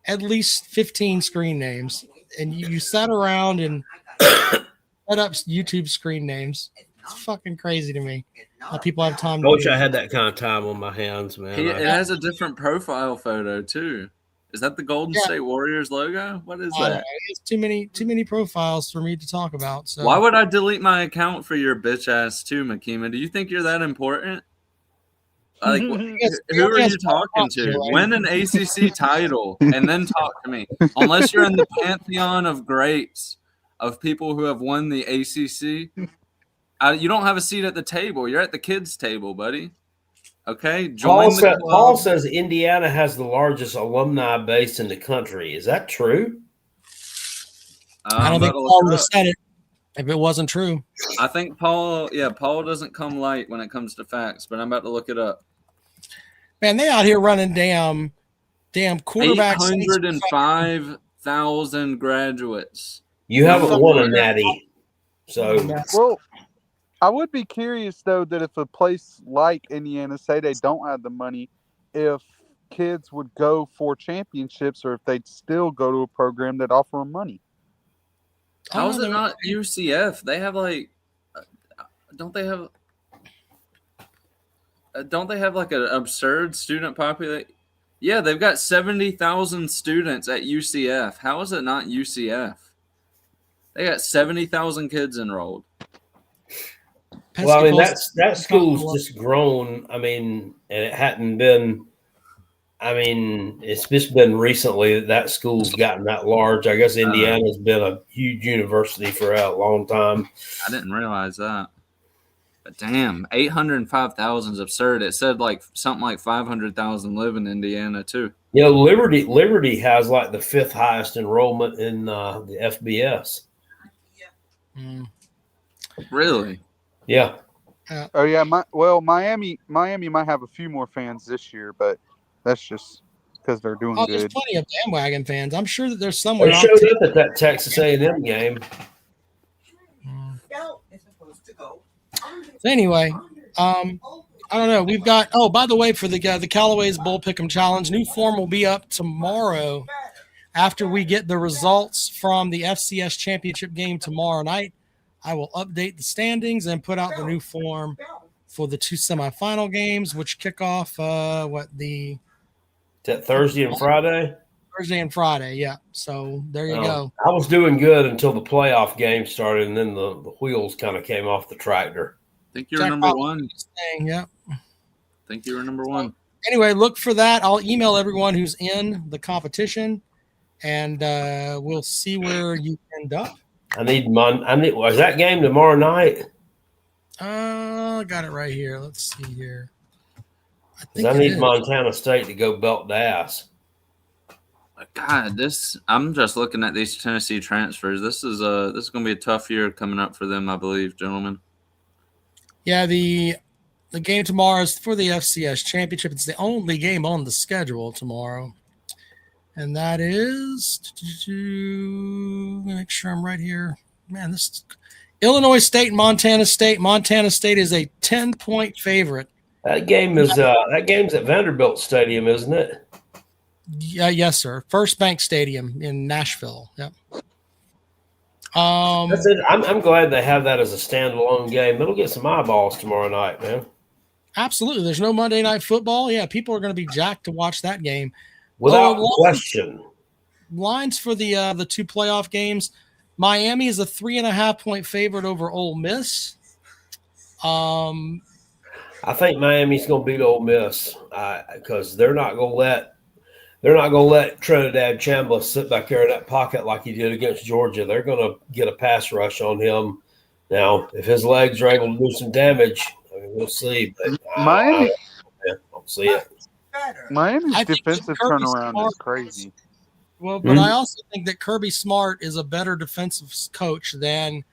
Speaker 1: at least 15 screen names, and you sat around and set up YouTube screen names. It's fucking crazy to me how people have time
Speaker 2: I
Speaker 1: to
Speaker 2: wish
Speaker 1: do
Speaker 2: I
Speaker 1: it.
Speaker 2: had that kind of time on my hands, man.
Speaker 3: It has a different profile photo too. Is that the Golden
Speaker 1: Yeah.
Speaker 3: State Warriors logo? What is
Speaker 1: I don't know.
Speaker 3: that?
Speaker 1: It's too many profiles for me to talk about. So
Speaker 3: Why would I delete my account for your bitch ass too, Makima? Do you think you're that important? Like, who are you talking to? Win an ACC title and then talk to me. Unless you're in the pantheon of greats of people who have won the ACC, you don't have a seat at the table. You're at the kids' table, buddy. Okay, join the club.
Speaker 2: Paul says Indiana has the largest alumni base in the country. Is that true?
Speaker 1: I don't think Paul would have said it if it wasn't true.
Speaker 3: I think Paul doesn't come light when it comes to facts, but I'm about to look it up.
Speaker 1: Man, they out here running damn quarterbacks.
Speaker 3: 805,000 graduates.
Speaker 2: You haven't won a natty. So,
Speaker 6: well, I would be curious, though, that if a place like Indiana, say they don't have the money, if kids would go for championships or if they'd still go to a program that offer them money.
Speaker 3: How is it not UCF? They have don't they have like an absurd student population? Yeah, they've got 70,000 students at UCF. How is it not UCF? They got 70,000 kids enrolled.
Speaker 2: Well, I mean, that school's just grown. I mean, and it hadn't been. I mean, it's just been recently that school's gotten that large. I guess Indiana's been a huge university for a long time.
Speaker 3: I didn't realize that. But damn, 805,000 is absurd. It said like something like 500,000 live in Indiana too.
Speaker 2: Yeah, Liberty has like the 5th highest enrollment in the FBS.
Speaker 3: Really?
Speaker 2: Yeah.
Speaker 6: Oh yeah, Miami might have a few more fans this year, but that's just because they're doing good.
Speaker 1: There's plenty of bandwagon fans. I'm sure that there's somewhere.
Speaker 2: They showed up at that Texas A&M game.
Speaker 1: So anyway, I don't know. We've got. Oh, by the way, for the Callaway's Bull Pick'em Challenge, new form will be up tomorrow after we get the results from the FCS championship game tomorrow night. I will update the standings and put out the new form for the 2 semifinal games, which kick off
Speaker 2: Is that Thursday and Friday?
Speaker 1: Thursday and Friday, yeah. So there you go.
Speaker 2: I was doing good until the playoff game started, and then the wheels kind of came off the tractor.
Speaker 3: I think you're number one.
Speaker 1: Yeah.
Speaker 3: I think you were number one.
Speaker 1: Anyway, look for that. I'll email everyone who's in the competition, and we'll see where you end up.
Speaker 2: Was that game tomorrow night?
Speaker 1: I got it right here. Let's see here.
Speaker 2: I need Montana State to go belt ass.
Speaker 3: God, I'm just looking at these Tennessee transfers. This is going to be a tough year coming up for them, I believe, gentlemen.
Speaker 1: Yeah, the game tomorrow is for the FCS championship. It's the only game on the schedule tomorrow. And that is make sure I'm right here. Man, this is Illinois State and Montana State. Montana State is a 10-point favorite.
Speaker 2: That game's at Vanderbilt Stadium, isn't it?
Speaker 1: Yeah, yes, sir. First Bank Stadium in Nashville. Yep.
Speaker 2: That's it. I'm glad they have that as a standalone game. It'll get some eyeballs tomorrow night, man.
Speaker 1: Absolutely. There's no Monday Night Football. Yeah, people are going to be jacked to watch that game.
Speaker 2: Without question.
Speaker 1: Lines for the 2 playoff games. Miami is a 3.5-point favorite over Ole Miss.
Speaker 2: I think Miami's going to beat Ole Miss because they're not going to let Trinidad Chambliss sit back there in that pocket like he did against Georgia. They're going to get a pass rush on him. Now, if his legs are able to do some damage, we'll see. But
Speaker 6: Miami,
Speaker 2: I don't see it.
Speaker 6: Miami's defensive turnaround is crazy.
Speaker 1: Well, but I also think that Kirby Smart is a better defensive coach than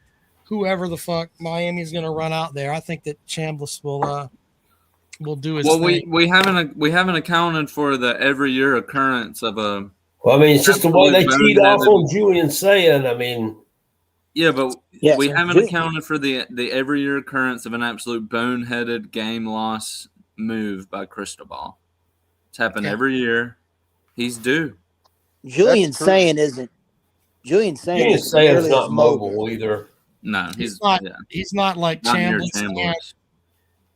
Speaker 1: whoever the fuck Miami's going to run out there. I think that Chambliss will will do his
Speaker 3: Well,
Speaker 1: thing.
Speaker 3: we haven't accounted for the every year occurrence of a.
Speaker 2: Well, I mean, it's just the way they
Speaker 3: Absolute
Speaker 2: teed off
Speaker 3: boneheaded-
Speaker 2: on Julian saying. I mean,
Speaker 3: Yeah, but
Speaker 5: Yeah,
Speaker 3: we
Speaker 5: so
Speaker 3: haven't
Speaker 5: Julian-
Speaker 3: accounted for the every year occurrence of an absolute boneheaded game loss move by Cristobal. It's happened
Speaker 1: Yeah.
Speaker 3: every year. He's due.
Speaker 5: Julian
Speaker 6: That's true.
Speaker 5: saying isn't. Julian saying
Speaker 2: Julian
Speaker 5: isn't
Speaker 2: saying's
Speaker 5: nearly
Speaker 2: not
Speaker 5: as mobile.
Speaker 2: mobile either.
Speaker 3: No,
Speaker 1: He's not.
Speaker 3: yeah,
Speaker 1: He's not like
Speaker 3: not near
Speaker 1: Chambliss. and
Speaker 3: Chambliss.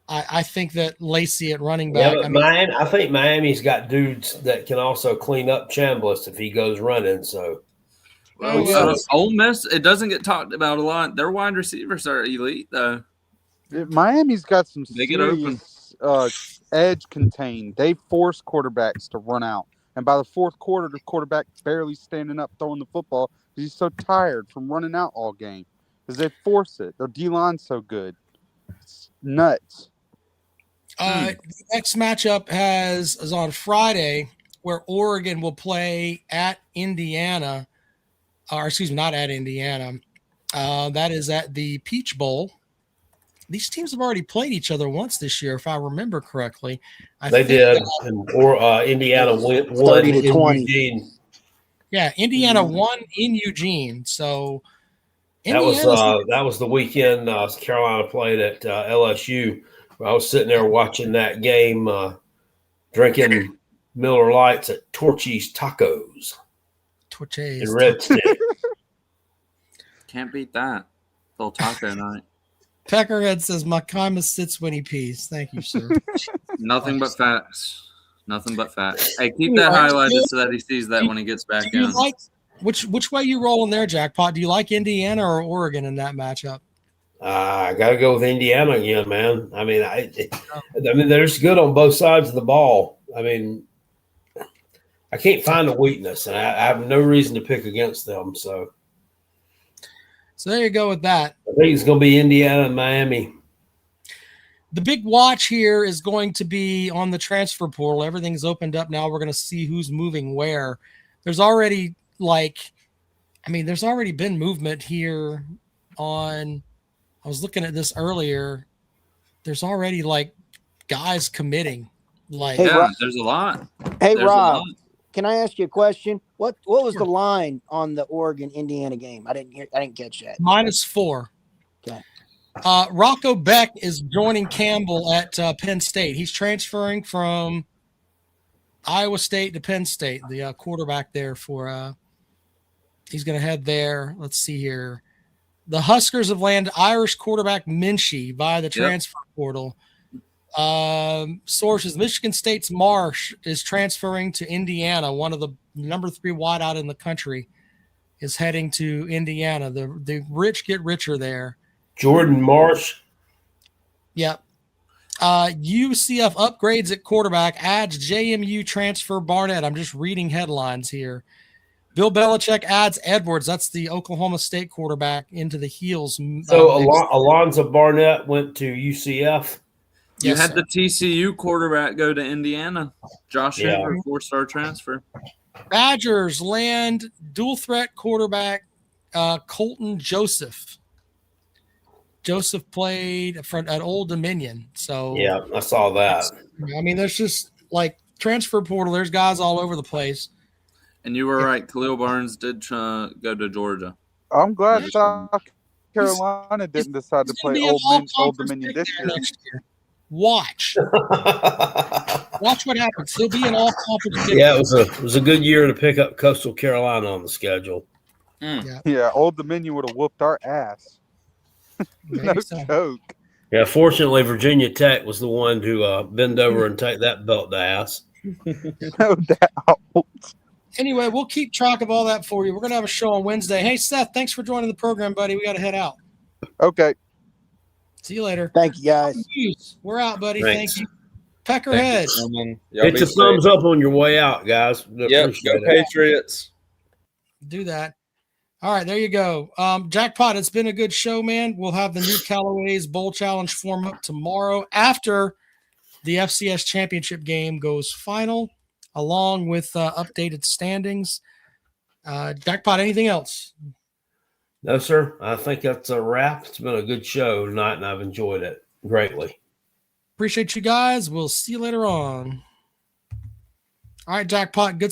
Speaker 1: I think that Lacey at running
Speaker 2: Yeah,
Speaker 1: back.
Speaker 2: but
Speaker 1: I mean,
Speaker 2: I think Miami's got dudes that can also clean up Chambliss if he goes running. So
Speaker 3: Well,
Speaker 1: Yeah.
Speaker 3: Ole Miss, it doesn't get talked about a lot. Their wide receivers are elite, though.
Speaker 6: Miami's got some
Speaker 3: They get open.
Speaker 6: serious edge contained. They force quarterbacks to run out. And by the fourth quarter, the quarterback barely standing up throwing the football because he's so tired from running out all game. Because they force it. Their D-line's so good. It's nuts.
Speaker 1: the next matchup is on Friday, where Oregon will play at Indiana. Or excuse me, not at Indiana. That is at the Peach Bowl. These teams have already played each other once this year, if I remember correctly.
Speaker 2: they did, or Indiana won
Speaker 5: 30-20.
Speaker 2: in Eugene.
Speaker 1: Yeah, Indiana won in Eugene. So
Speaker 2: That was
Speaker 1: Indiana's-
Speaker 2: that was the weekend Carolina played at LSU. I was sitting there watching that game, drinking Miller Lights at Torchy's Tacos
Speaker 1: Torches.
Speaker 2: in Red Stick.
Speaker 3: Can't beat that. Little taco night.
Speaker 1: Peckerhead says Makima sits when he pees. Thank you, sir.
Speaker 3: Nothing but facts. Nothing but facts. Hey, keep that highlighted so that he sees that when he gets back
Speaker 1: Do you
Speaker 3: in.
Speaker 1: like which way you rolling there, Jackpot? Do you like Indiana or Oregon in that matchup?
Speaker 2: I got to go with Indiana again, man. I mean, I mean, they're just good on both sides of the ball. I mean, I can't find a weakness, and I have no reason to pick against them. So
Speaker 1: there you go with that.
Speaker 2: I think it's going to be Indiana and Miami.
Speaker 1: The big watch here is going to be on the transfer portal. Everything's opened up now. We're going to see who's moving where. There's already there's already been movement here on. I was looking at this earlier. There's already guys committing.
Speaker 5: Hey,
Speaker 3: Yeah,
Speaker 5: Rob.
Speaker 3: there's a lot.
Speaker 5: Hey,
Speaker 3: There's a
Speaker 5: Rob,
Speaker 3: lot.
Speaker 5: can I ask you a question? What was
Speaker 1: Sure.
Speaker 5: the line on the Oregon Indiana game? I didn't catch that.
Speaker 1: -4.
Speaker 5: Okay.
Speaker 1: Rocco Beck is joining Campbell at Penn State. He's transferring from Iowa State to Penn State. The quarterback there for he's going to head there. Let's see here. The Huskers have landed Irish quarterback Minchie via the transfer portal. Sources: Michigan State's Marsh is transferring to Indiana. One of the number 3 wideout in the country is heading to Indiana. The rich get richer there.
Speaker 2: Jordan Marsh.
Speaker 1: Yep. UCF upgrades at quarterback, adds JMU transfer Barnett. I'm just reading headlines here. Bill Belichick adds Edwards. That's the Oklahoma State quarterback into the heels.
Speaker 2: So Alonzo Barnett went to UCF.
Speaker 3: You
Speaker 1: Yes,
Speaker 3: had
Speaker 1: sir.
Speaker 3: the TCU quarterback go to Indiana. Josh
Speaker 2: Yeah.
Speaker 3: Henry, 4-star transfer.
Speaker 1: Badgers land dual threat quarterback Colton Joseph. Joseph played at Old Dominion. So
Speaker 2: Yeah, I saw that.
Speaker 1: I mean, there's just transfer portal. There's guys all over the place.
Speaker 3: And you were right. Khalil Barnes did go to Georgia.
Speaker 6: I'm glad
Speaker 3: He's-
Speaker 6: South Carolina didn't decide to
Speaker 1: He's gonna
Speaker 6: play
Speaker 1: be an
Speaker 6: Old
Speaker 1: all-conference
Speaker 6: Dominion
Speaker 1: pick
Speaker 6: this
Speaker 1: there
Speaker 6: year.
Speaker 1: next year. Watch what happens. He'll be an all-conference pick.
Speaker 2: Yeah, it was a good year to pick up Coastal Carolina on the schedule.
Speaker 6: Yeah, Old Dominion would have whooped our ass.
Speaker 1: Maybe
Speaker 6: No
Speaker 1: so.
Speaker 6: joke.
Speaker 2: Yeah, fortunately, Virginia Tech was the one to bend over and take that belt to ass.
Speaker 6: No doubt.
Speaker 1: Anyway, we'll keep track of all that for you. We're going to have a show on Wednesday. Hey, Seth, thanks for joining the program, buddy. We got to head out.
Speaker 6: Okay.
Speaker 1: See you later.
Speaker 5: Thank you, guys.
Speaker 1: We're out, buddy.
Speaker 2: Thanks.
Speaker 1: Thank you. Peckerhead.
Speaker 2: Hit the thumbs up on your way out, guys.
Speaker 3: Yep,
Speaker 2: Appreciate
Speaker 3: go
Speaker 2: it.
Speaker 3: Patriots.
Speaker 1: Do that. All right, there you go. Jackpot, it's been a good show, man. We'll have the new Callaway's Bowl Challenge form up tomorrow after the FCS championship game goes final, along with updated standings. Jackpot, anything else?
Speaker 2: No, sir. I think that's a wrap. It's been a good show tonight, and I've enjoyed it greatly.
Speaker 1: Appreciate you guys. We'll see you later on. All right, Jackpot. Good